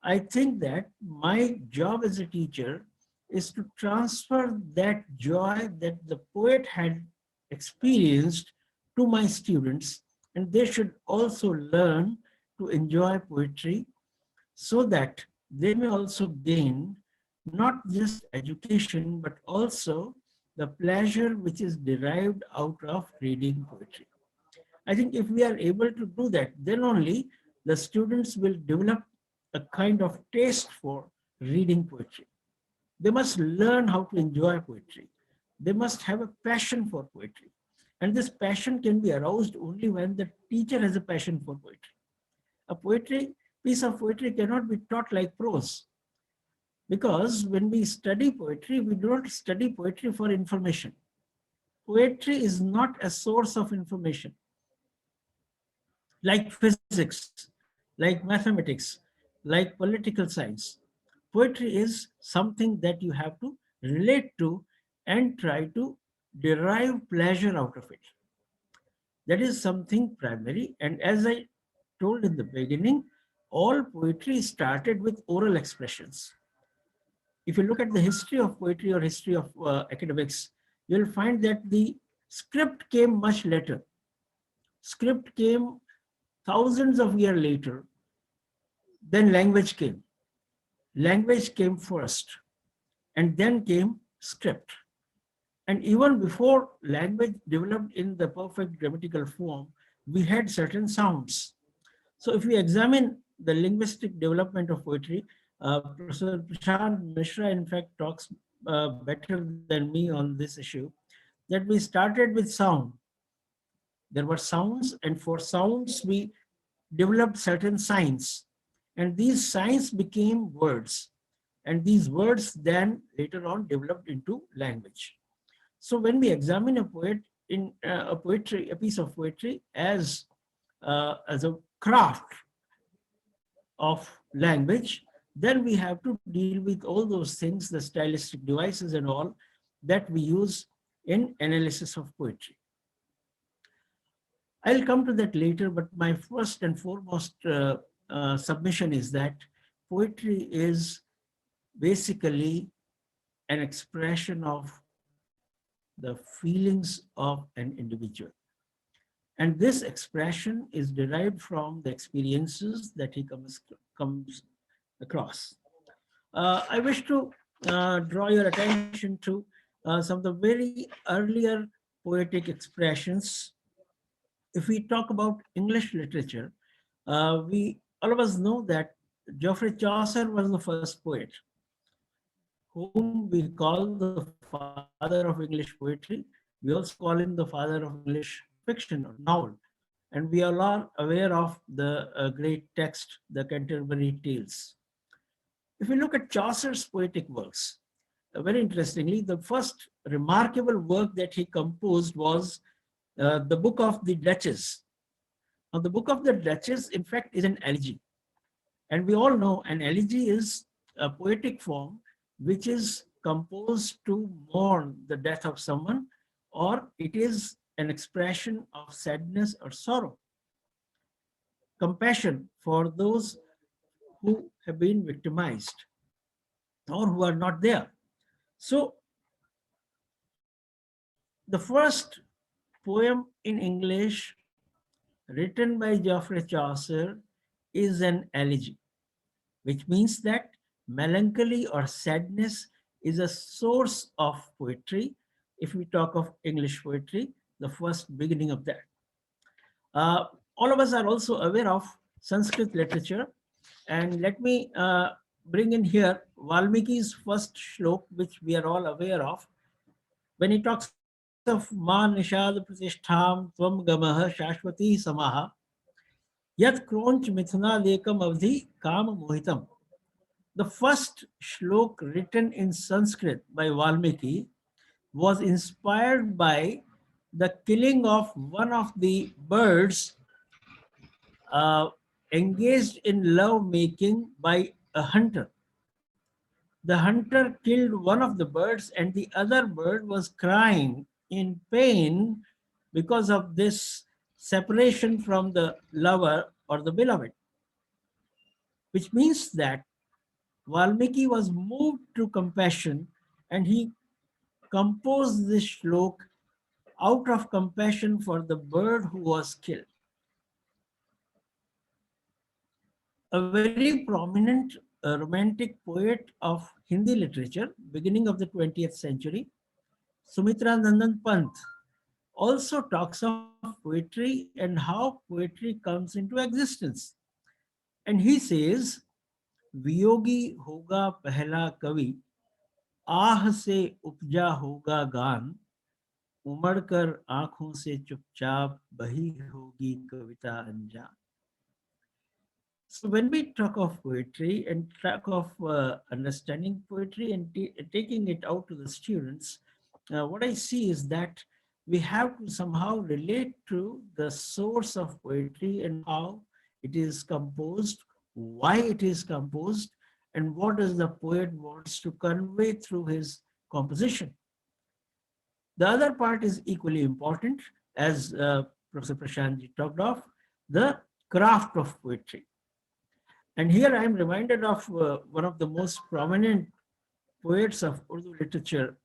I think that my job as a teacher is to transfer that joy that the poet had experienced to my students, and they should also learn to enjoy poetry so that they may also gain not just education, but also the pleasure which is derived out of reading poetry. I think if we are able to do that, then only the students will develop a kind of taste for reading poetry. They must learn how to enjoy poetry. They must have a passion for poetry. And this passion can be aroused only when the teacher has a passion for poetry. A piece of poetry cannot be taught like prose. Because when we study poetry, we do not study poetry for information. Poetry is not a source of information. Like physics, like mathematics, like political science. Poetry is something that you have to relate to and try to derive pleasure out of it. That is something primary. And as I told in the beginning, all poetry started with oral expressions. If you look at the history of poetry or history of academics, you'll find that the script came much later. Script came thousands of years later. Then language came. Language came first, and then came script. And even before language developed in the perfect grammatical form, we had certain sounds. So if we examine the linguistic development of poetry, Professor Prashant Mishra, in fact, talks better than me on this issue, that we started with sound. There were sounds, and for sounds, we developed certain signs. And these signs became words. And these words then later on developed into language. So when we examine a poet in a piece of poetry as a craft of language, then we have to deal with all those things, the stylistic devices and all that we use in analysis of poetry. I'll come to that later, but my first and foremost submission is that poetry is basically an expression of the feelings of an individual. And this expression is derived from the experiences that he comes across. I wish to draw your attention to some of the very earlier poetic expressions. If we talk about English literature, all of us know that Geoffrey Chaucer was the first poet, whom we call the father of English poetry. We also call him the father of English fiction or novel. And we all are aware of the great text, the Canterbury Tales. If we look at Chaucer's poetic works, very interestingly, the first remarkable work that he composed was the Book of the Duchess. Now, the Book of the Duchess, in fact, is an elegy. And we all know an elegy is a poetic form which is composed to mourn the death of someone, or it is an expression of sadness or sorrow, compassion for those who have been victimized or who are not there. So the first poem in English written by Geoffrey Chaucer is an elegy, which means that melancholy or sadness is a source of poetry. If we talk of English poetry, the first beginning of that. All of us are also aware of Sanskrit literature. And let me bring in here Valmiki's first shlok, which we are all aware of. When he talks of Ma Nishad Pratishtham Tvam Gamah Shashwati Samaha Yat Kronch Mithuna Lekam Avdhi Kam Mohitam. The first shlok written in Sanskrit by Valmiki was inspired by the killing of one of the birds engaged in love making by a hunter. The hunter killed one of the birds, and the other bird was crying in pain because of this separation from the lover or the beloved, which means that Valmiki was moved to compassion and he composed this shlok out of compassion for the bird who was killed. A very prominent romantic poet of Hindi literature, beginning of the 20th century, Sumitra Nandan Pant, also talks of poetry and how poetry comes into existence. And he says, Viyogi होगा पहला कवि, आह से उपजा होगा गान, उमड़कर आंखों से चुपचाप बही होगी कविता अनजान. So when we talk of poetry and talk of understanding poetry and taking it out to the students, what I see is that we have to somehow relate to the source of poetry and how it is composed, why it is composed, and what does the poet wants to convey through his composition. The other part is equally important, as Professor Prashantji talked of, the craft of poetry. And here I am reminded of one of the most prominent poets of Urdu literature,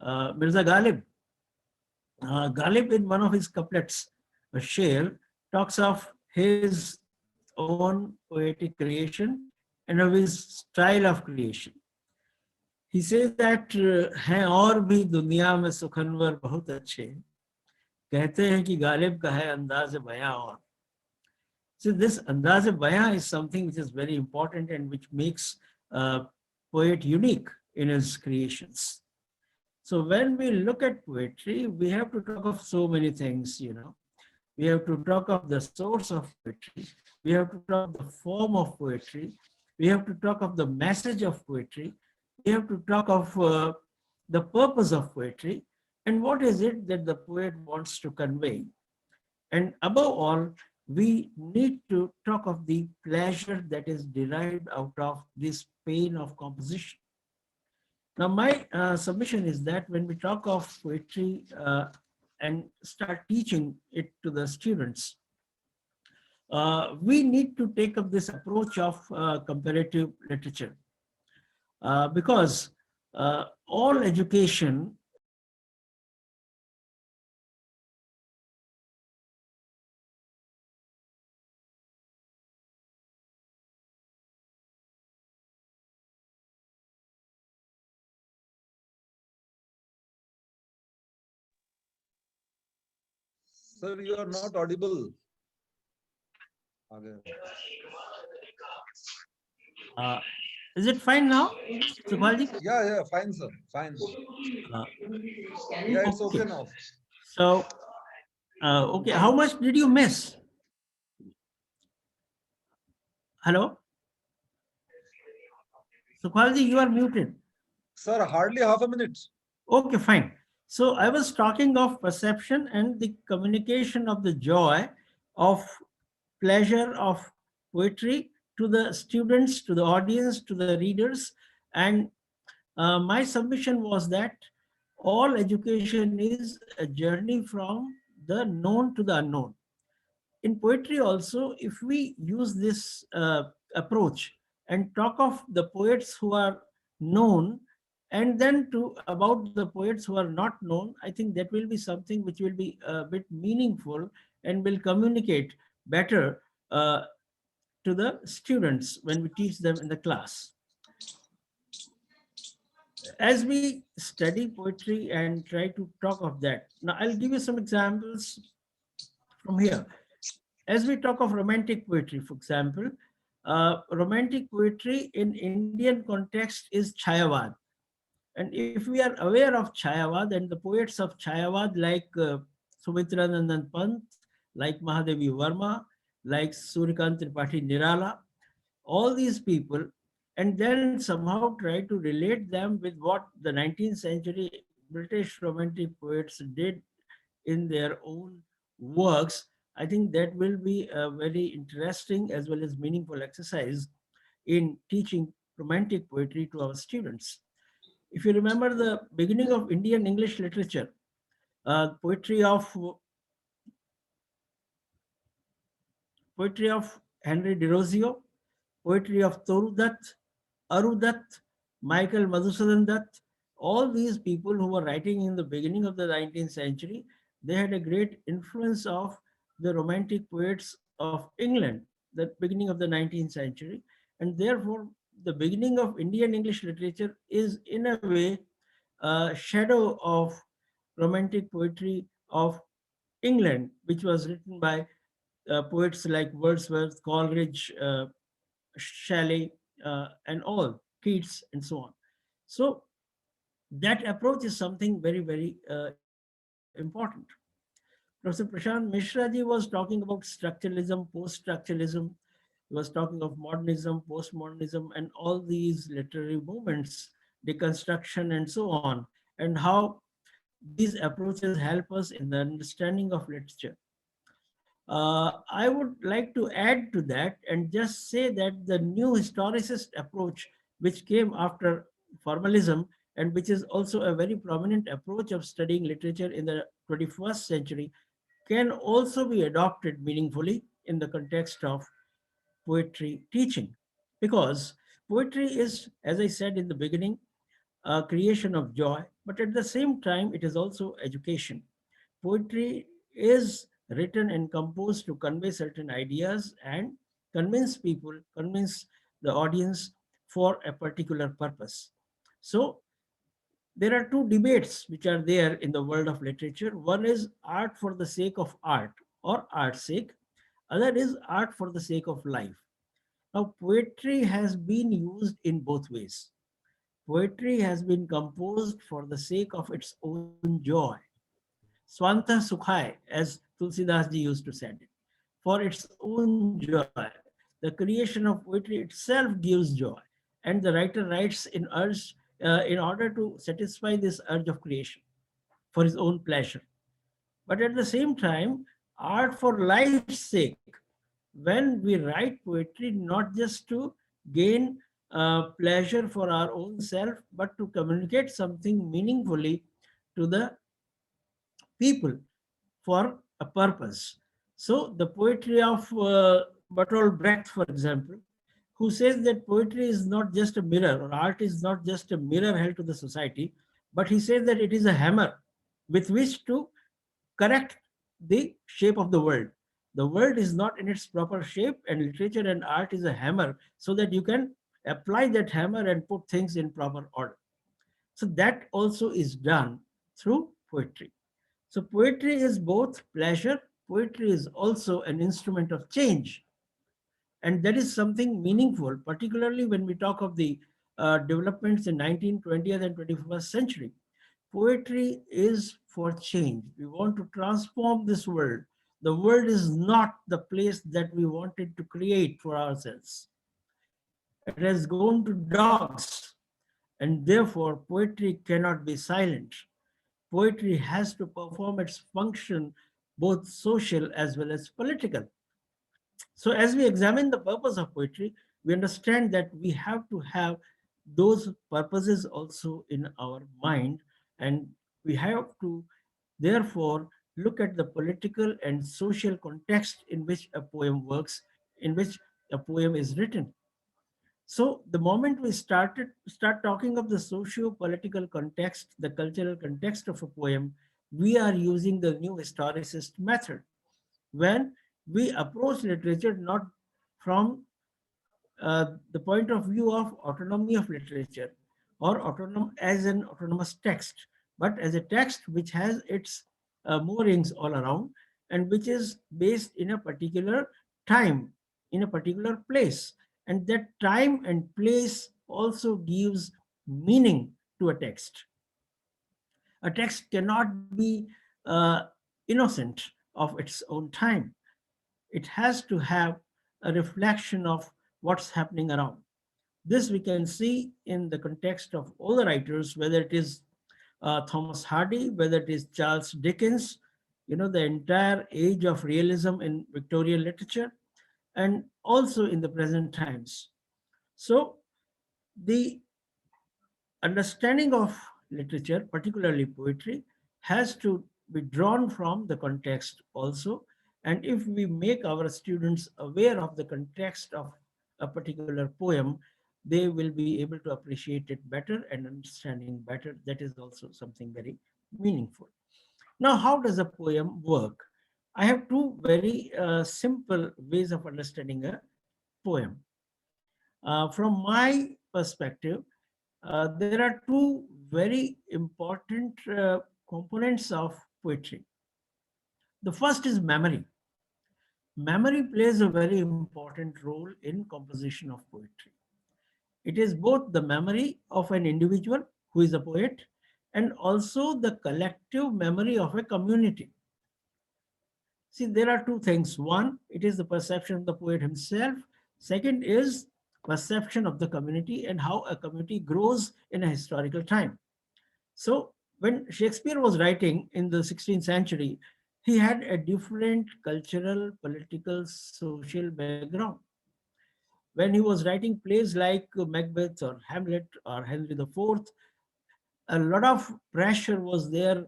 Mirza Ghalib. Ghalib, in one of his couplets, a sher, talks of his own poetic creation and of his style of creation. He says that हैं और भी दुनिया में सुखनवर बहुत अच्छे, कहते हैं कि गालिब का है अंदाज़ बयां और. So this andaz baya is something which is very important and which makes a poet unique in his creations. So when we look at poetry, we have to talk of so many things, you know. We have to talk of the source of poetry. We have to talk of the form of poetry. We have to talk of the message of poetry. We have to talk of the purpose of poetry and what is it that the poet wants to convey. And above all, we need to talk of the pleasure that is derived out of this pain of composition. Now, my submission is that when we talk of poetry and start teaching it to the students, we need to take up this approach of comparative literature because all education Sir, you are not audible. Is it fine now, Sukhmalji? Yeah, fine, sir. Fine. Yeah, it's okay now. So, okay, how much did you miss? Hello? Sukhmalji, you are muted. Sir, hardly half a minute. Okay, fine. So I was talking of perception and the communication of the joy of pleasure of poetry to the students, to the audience, to the readers. And my submission was that all education is a journey from the known to the unknown. In poetry also, if we use this approach and talk of the poets who are known and then to about the poets who are not known, I think that will be something which will be a bit meaningful and will communicate better to the students when we teach them in the class. As we study poetry and try to talk of that, now I'll give you some examples from here. As we talk of romantic poetry, for example, romantic poetry in Indian context is Chayavad. And if we are aware of Chayavad and the poets of Chayavad like Sumitranandan Pant, like Mahadevi Verma, like Surikant Tripathi Nirala, all these people, and then somehow try to relate them with what the 19th century British Romantic poets did in their own works, I think that will be a very interesting as well as meaningful exercise in teaching Romantic poetry to our students. If you remember the beginning of Indian English literature, poetry of Henry Derozio, poetry of Toru Dutt, Aru Dutt, Michael Madhusudan Dutt, all these people who were writing in the beginning of the 19th century, they had a great influence of the Romantic poets of England, the beginning of the 19th century. And therefore, the beginning of Indian English literature is in a way a shadow of Romantic poetry of England, which was written by poets like Wordsworth, Coleridge, Shelley, and all, Keats, and so on. So that approach is something very, very important. Professor Prashant Mishra ji was talking about structuralism, post-structuralism. He was talking of modernism, postmodernism, and all these literary movements, deconstruction, and so on, and how these approaches help us in the understanding of literature. I would like to add to that and just say that the new historicist approach, which came after formalism and which is also a very prominent approach of studying literature in the 21st century, can also be adopted meaningfully in the context of poetry teaching. Because poetry is, as I said in the beginning, a creation of joy, but at the same time, it is also education. Poetry is written and composed to convey certain ideas and convince the audience for a particular purpose. So there are two debates which are there in the world of literature. One is art for the sake of art or art's sake. Other is art for the sake of life. Now, poetry has been used in both ways. Poetry has been composed for the sake of its own joy. Swanta Sukhai, as Tulsidas ji used to say it, for its own joy. The creation of poetry itself gives joy. And the writer writes in order to satisfy this urge of creation for his own pleasure. But at the same time, art for life's sake, when we write poetry, not just to gain pleasure for our own self, but to communicate something meaningfully to the people for a purpose. So the poetry of Bertolt Brecht, for example, who says that poetry is not just a mirror or art is not just a mirror held to the society, but he says that it is a hammer with which to correct the shape of the world. The world is not in its proper shape, and literature and art is a hammer so that you can apply that hammer and put things in proper order. So that also is done through poetry. So poetry is both pleasure, poetry is also an instrument of change. And that is something meaningful, particularly when we talk of the developments in 19th, 20th, and 21st century. Poetry is for change. We want to transform this world. The world is not the place that we wanted to create for ourselves. It has gone to dogs, and therefore poetry cannot be silent. Poetry has to perform its function, both social as well as political. So as we examine the purpose of poetry, we understand that we have to have those purposes also in our mind, and we have to therefore look at the political and social context in which a poem works, in which a poem is written. So the moment we start talking of the socio-political context, the cultural context of a poem, we are using the new historicist method. When we approach literature not from the point of view of autonomy of literature or as an autonomous text, but as a text which has its moorings all around and which is based in a particular time, in a particular place. And that time and place also gives meaning to a text. A text cannot be innocent of its own time. It has to have a reflection of what's happening around. This we can see in the context of all the writers, whether it is Thomas Hardy, whether it is Charles Dickens, the entire age of realism in Victorian literature, and also in the present times. So the understanding of literature, particularly poetry, has to be drawn from the context also. And if we make our students aware of the context of a particular poem, they will be able to appreciate it better and understanding better. That is also something very meaningful. Now, how does a poem work? I have two very simple ways of understanding a poem. From my perspective, there are two very important components of poetry. The first is memory. Memory plays a very important role in composition of poetry. It is both the memory of an individual who is a poet and also the collective memory of a community. See, there are two things. One, it is the perception of the poet himself. Second is perception of the community and how a community grows in a historical time. So when Shakespeare was writing in the 16th century, he had a different cultural, political, social background. When he was writing plays like Macbeth or Hamlet or Henry IV, a lot of pressure was there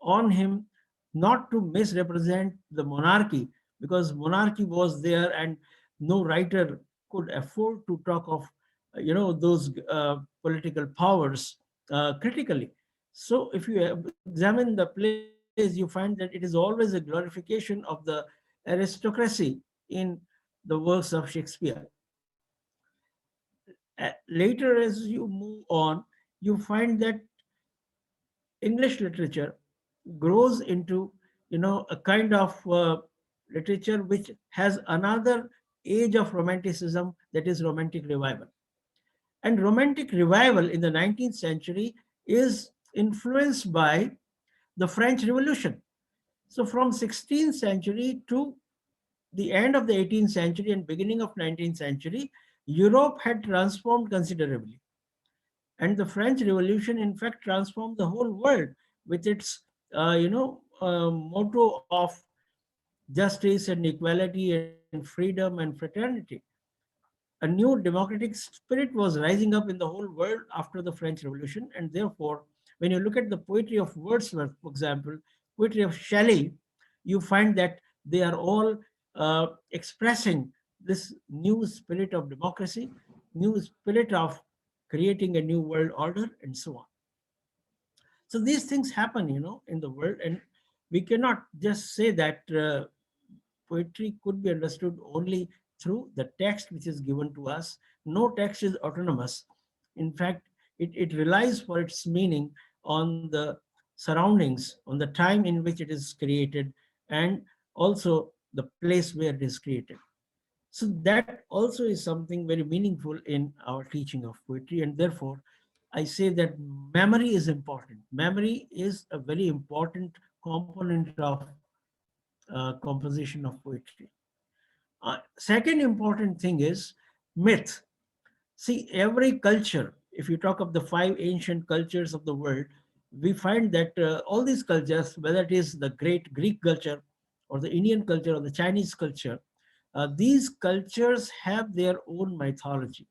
on him not to misrepresent the monarchy, because monarchy was there and no writer could afford to talk of those political powers critically. So if you examine the plays, you find that it is always a glorification of the aristocracy in the works of Shakespeare. Later, as you move on, you find that English literature grows into, a kind of literature which has another age of romanticism, that is romantic revival. And romantic revival in the 19th century is influenced by the French Revolution. So from 16th century to the end of the 18th century and beginning of 19th century, Europe had transformed considerably. And the French Revolution, in fact, transformed the whole world with its, motto of justice and equality and freedom and fraternity. A new democratic spirit was rising up in the whole world after the French Revolution. And therefore, when you look at the poetry of Wordsworth, for example, poetry of Shelley, you find that they are all expressing this new spirit of democracy, new spirit of creating a new world order, and so on. So these things happen, in the world, and we cannot just say that poetry could be understood only through the text which is given to us. No text is autonomous. In fact, it relies for its meaning on the surroundings, on the time in which it is created, and also the place where it is created. So that also is something very meaningful in our teaching of poetry. And therefore, I say that memory is important. Memory is a very important component of composition of poetry. Second important thing is myth. See, every culture, if you talk of the five ancient cultures of the world, we find that all these cultures, whether it is the great Greek culture or the Indian culture or the Chinese culture, these cultures have their own mythology.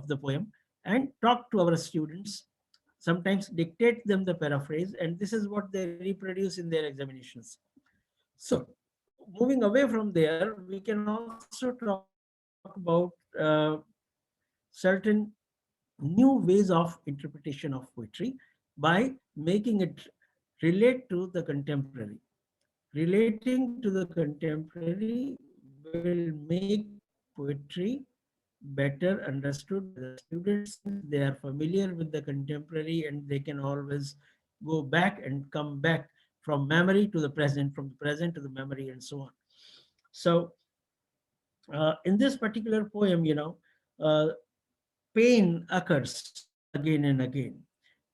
the poem and talk to our students, sometimes dictate them the paraphrase, and this is what they reproduce in their examinations. So moving away from there, we can also talk about certain new ways of interpretation of poetry by making it relate to the contemporary. Relating to the contemporary will make poetry better understood by the students. They are familiar with the contemporary and they can always go back and come back from memory to the present, from the present to the memory, and so on. So in this particular poem, pain occurs again and again.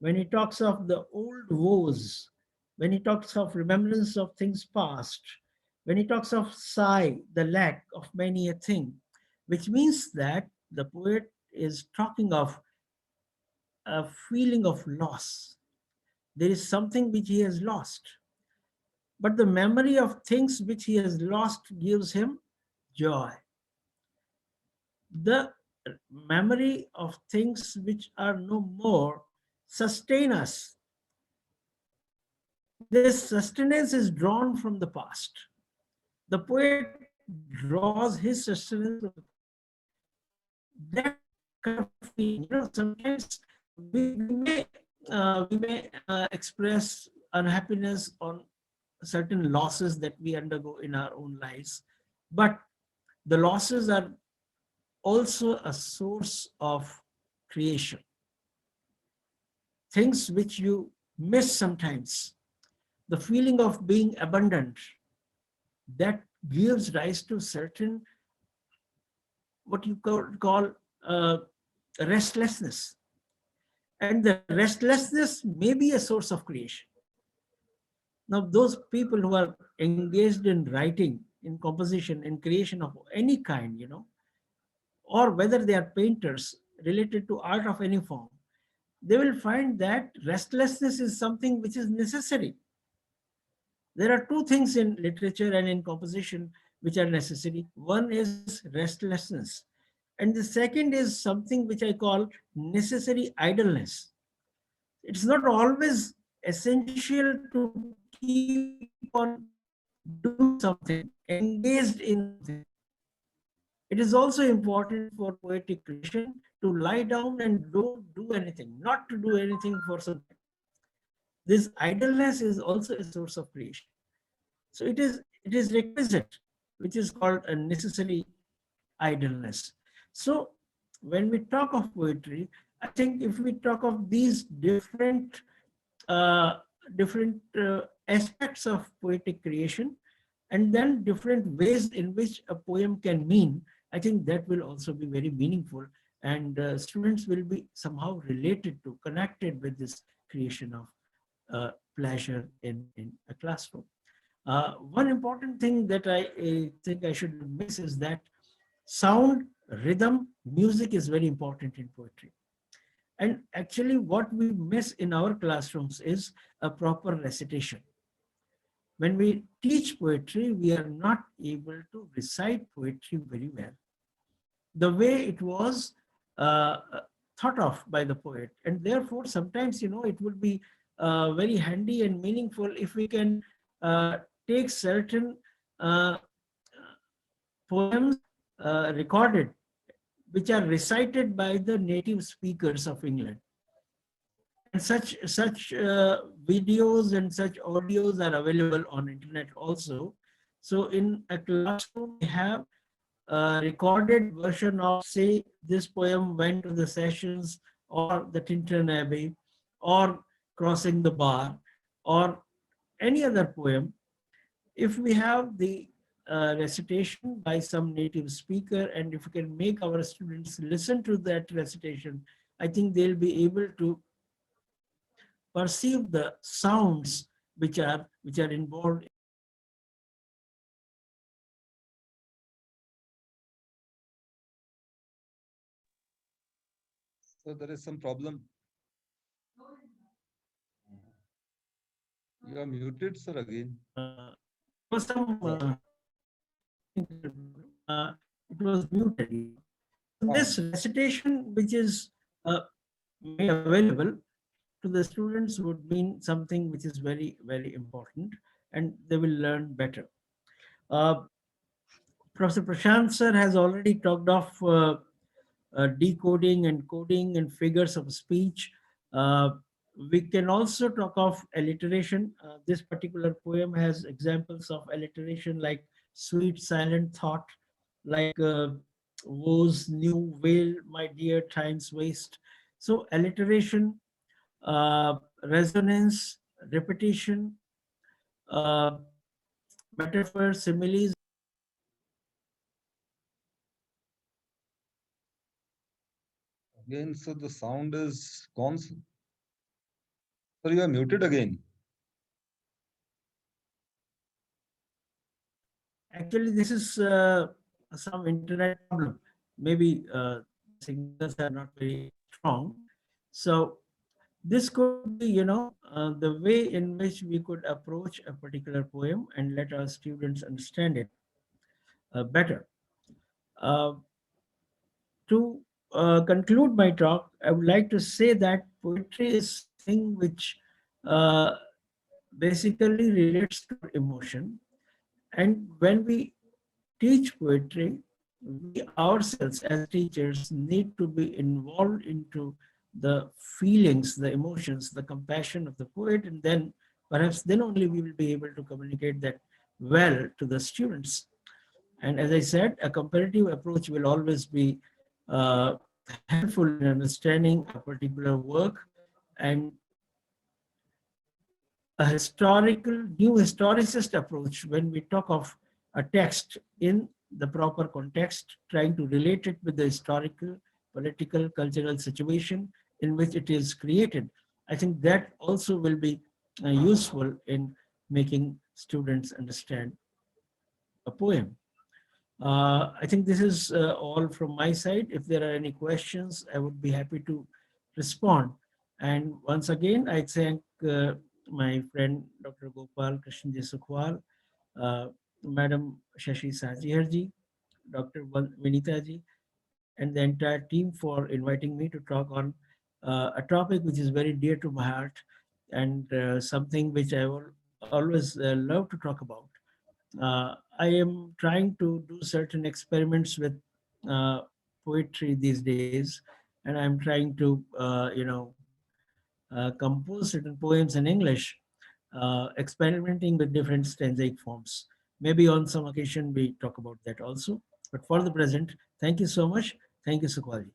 When he talks of the old woes, when he talks of remembrance of things past, when he talks of sigh, the lack of many a thing, which means that the poet is talking of a feeling of loss. There is something which he has lost. But the memory of things which he has lost gives him joy. The memory of things which are no more sustain us. This sustenance is drawn from the past. The poet draws his sustenance from that kind of feeling. Sometimes we may express unhappiness on certain losses that we undergo in our own lives, but the losses are also a source of creation. Things which you miss sometimes, the feeling of being abundant, that gives rise to certain what you call restlessness. And the restlessness may be a source of creation. Now, those people who are engaged in writing, in composition, in creation of any kind, or whether they are painters related to art of any form, they will find that restlessness is something which is necessary. There are two things in literature and in composition which are necessary. One is restlessness, and the second is something which I call necessary idleness. It's not always essential to keep on doing something, engaged in something. It is also important for poetic creation to lie down and don't do anything, not to do anything for some time. This idleness is also a source of creation. So it is requisite, which is called a necessary idleness. So when we talk of poetry, I think if we talk of these different aspects of poetic creation, and then different ways in which a poem can mean, I think that will also be very meaningful, and students will be somehow related to, connected with this creation of pleasure in a classroom. One important thing that I think I should miss is that sound, rhythm, music is very important in poetry. And actually what we miss in our classrooms is a proper recitation. When we teach poetry, we are not able to recite poetry very well, the way it was thought of by the poet. And therefore, sometimes, it would be very handy and meaningful if we can take certain uh, poems recorded, which are recited by the native speakers of England. And such videos and such audios are available on internet also. So in a classroom, we have a recorded version of, say, this poem went to the sessions, or the Tintern Abbey, or Crossing the Bar, or any other poem. If we have the recitation by some native speaker, and if we can make our students listen to that recitation, I think they'll be able to perceive the sounds which are involved. So there is some problem. You are muted, sir, again. Was some it was muted. This recitation, which is made available to the students, would mean something which is very, very important, and they will learn better. Professor Prashant sir has already talked of decoding and coding and figures of speech. We can also talk of alliteration. This particular poem has examples of alliteration like sweet silent thought, like woes new veil, my dear, time's waste. So alliteration, resonance, repetition, uh, metaphor, similes. Again, so the sound is gone. Sir, you are muted again. Actually, this is some internet problem. Maybe signals are not very strong. So this could be, the way in which we could approach a particular poem and let our students understand it better. Uh, to conclude my talk, I would like to say that poetry is something which uh, basically relates to emotion. And when we teach poetry, we ourselves as teachers need to be involved into the feelings, the emotions, the compassion of the poet, and then perhaps then only we will be able to communicate that well to the students. And as I said, a comparative approach will always be uh, helpful in understanding a particular work, and a new historicist approach when we talk of a text in the proper context, trying to relate it with the historical, political, cultural situation in which it is created. I think that also will be useful in making students understand a poem. I think this is all from my side. If there are any questions, I would be happy to respond. And once again, I thank my friend Dr. Gopal Krishnji Sukhwal, Madam Shashi Sajiharji, Dr. Vinita ji, and the entire team for inviting me to talk on a topic which is very dear to my heart, and something which I will always love to talk about. I am trying to do certain experiments with poetry these days, and I'm trying to, compose certain poems in English, experimenting with different stanzaic forms. Maybe on some occasion we talk about that also. But for the present, thank you so much. Thank you, Sukhwalji.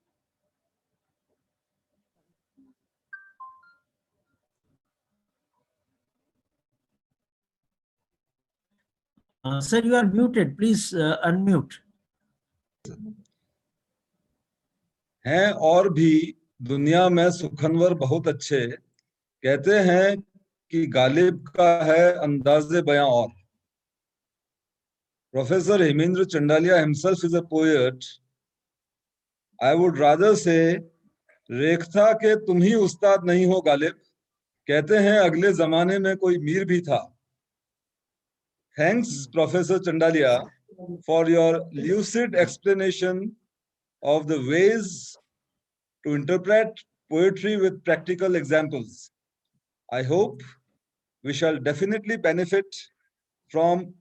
Sir, you are muted. Please unmute. हैं और भी दुनिया में सुखनवर बहुत अच्छे, कहते हैं कि गालिब का है अंदाज़े बयां और. Professor Hemendra Chandalia himself is a poet. I would rather say, रेखता के तुम ही उस्ताद नहीं हो गालिब, कहते हैं अगले जमाने में कोई मीर भी था. Thanks, Professor Chandalia, for your lucid explanation of the ways to interpret poetry with practical examples. I hope we shall definitely benefit from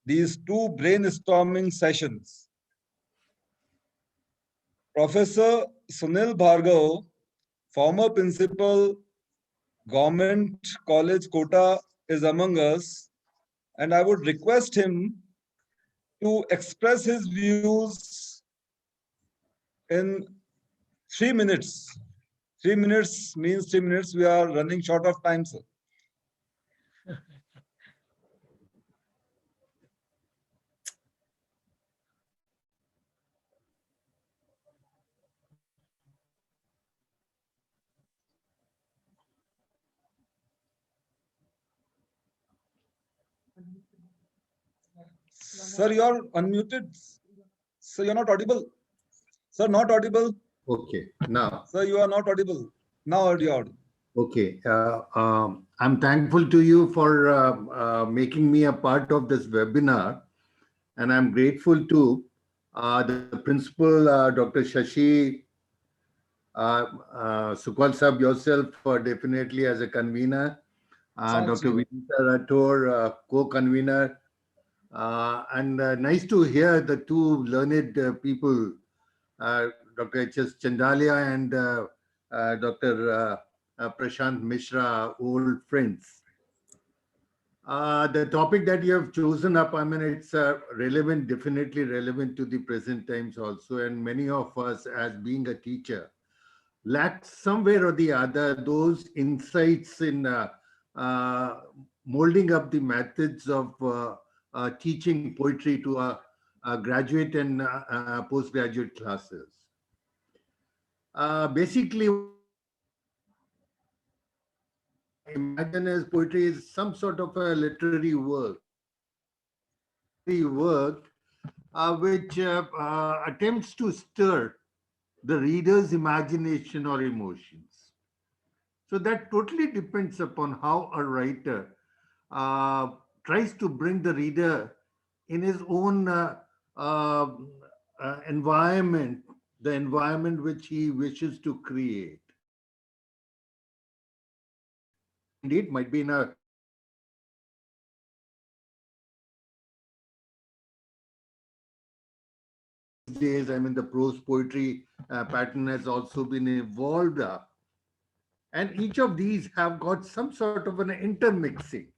these two brainstorming sessions. Professor Sunil Bhargav, former principal, Government College Kota, is among us, and I would request him to express his views in 3 minutes. 3 minutes means 3 minutes. We are running short of time, sir. Sir, you are unmuted. Sir, you are not audible. Sir, not audible. Okay, now. Sir, you are not audible. Now you are audible. Okay, I'm thankful to you for making me a part of this webinar, and I'm grateful to the principal, Dr. Shashi, Sukhwal Sahab, yourself, definitely as a convener, Thanks, Dr. Shiva. Vinita Rathore, co-convener, and nice to hear the two learned people, Dr. H.S. Chandalia and Dr. Prashant Mishra, old friends. The topic that you have chosen up, I mean, it's relevant, definitely relevant to the present times also. And many of us, as being a teacher, lack somewhere or the other those insights in uh, molding up the methods of teaching poetry to a graduate and postgraduate classes. Basically, imagine as poetry is some sort of a literary work, which attempts to stir the reader's imagination or emotions. So that totally depends upon how a writer uh, tries to bring the reader in his own uh, environment, the environment which he wishes to create. Indeed, might be in a days, I mean, the prose poetry pattern has also been evolved up. And each of these have got some sort of an intermixing.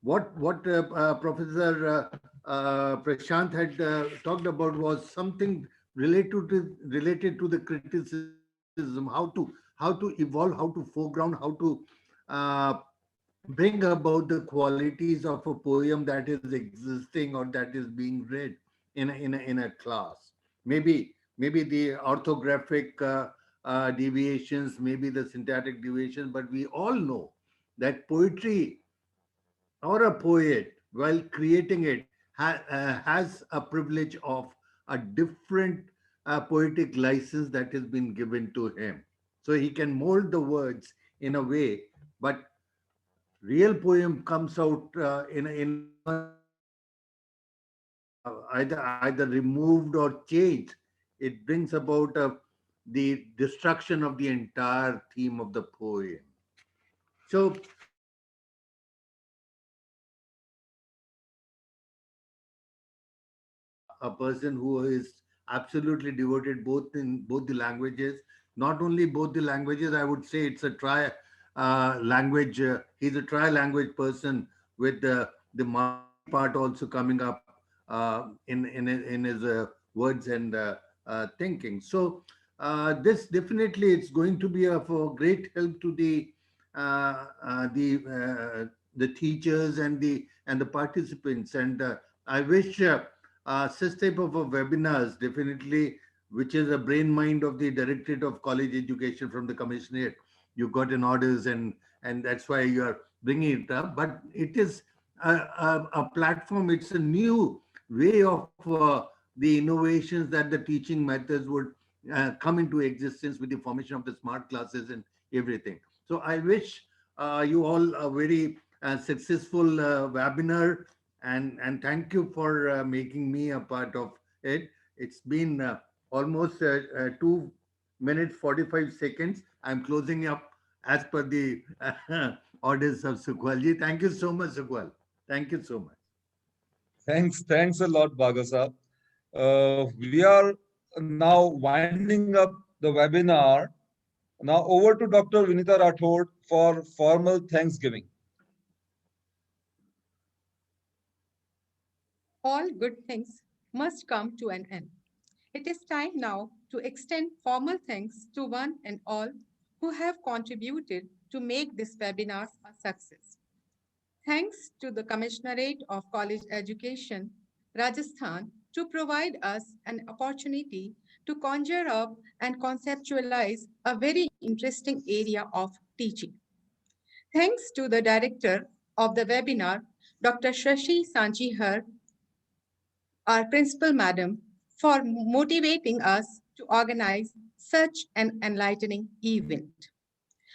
What Professor Prashant had talked about was something related to the criticism, how to evolve, how to foreground, how to uh, bring about the qualities of a poem that is existing or that is being read in a class. Maybe the orthographic deviations, maybe the syntactic deviations, but we all know that poetry or a poet, while creating it, has a privilege of a different poetic license that has been given to him. So he can mold the words in a way, but real poem comes out either removed or changed. It brings about the destruction of the entire theme of the poem. So a person who is absolutely devoted both in both the languages, not only both the languages, I would say it's a tri language, he's a tri-language person with the Marathi part also coming up in his words and thinking. So this definitely it's going to be of a great help to the teachers and the participants. And I wish such type of webinars definitely, which is a brain mind of the Directorate of College Education from the Commissionerate. You got an orders, and that's why you are bringing it up. But it is a platform. It's a new way of the innovations that the teaching methods would come into existence with the formation of the smart classes and everything. So I wish you all a very successful webinar, and thank you for making me a part of it. It's been almost 2 minutes 45 seconds. I'm closing up as per the orders of Sukhwalji. Thank you so much, Sukhwal. Thank you so much. Thanks a lot, Bhagasa. We are now winding up the webinar. Now over to Dr. Vinita Rathod for formal Thanksgiving. All good things must come to an end. It is time now to extend formal thanks to one and all who have contributed to make this webinar a success. Thanks to the Commissionerate of College Education, Rajasthan, to provide us an opportunity to conjure up and conceptualize a very interesting area of teaching. Thanks to the director of the webinar, Dr. Shashi Sanchihar, our principal madam, for motivating us to organize such an enlightening event.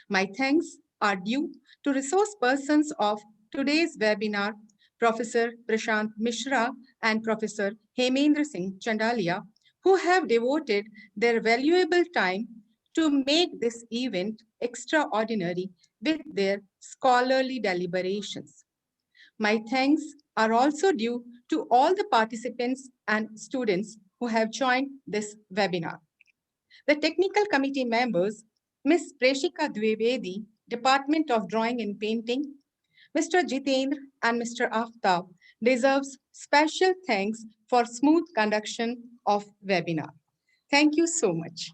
My thanks are due to resource persons of today's webinar, Professor Prashant Mishra and Professor Hemendra Singh Chandalia, who have devoted their valuable time to make this event extraordinary with their scholarly deliberations. My thanks are also due to all the participants and students who have joined this webinar. The technical committee members, Ms. Preshika Dwivedi, Department of Drawing and Painting, Mr. Jitendra and Mr. Aftab deserves special thanks for smooth conduction of webinar. Thank you so much.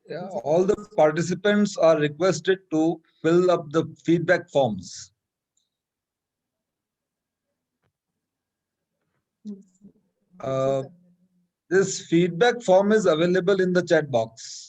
Yeah, all the participants are requested to fill up the feedback forms. This feedback form is available in the chat box.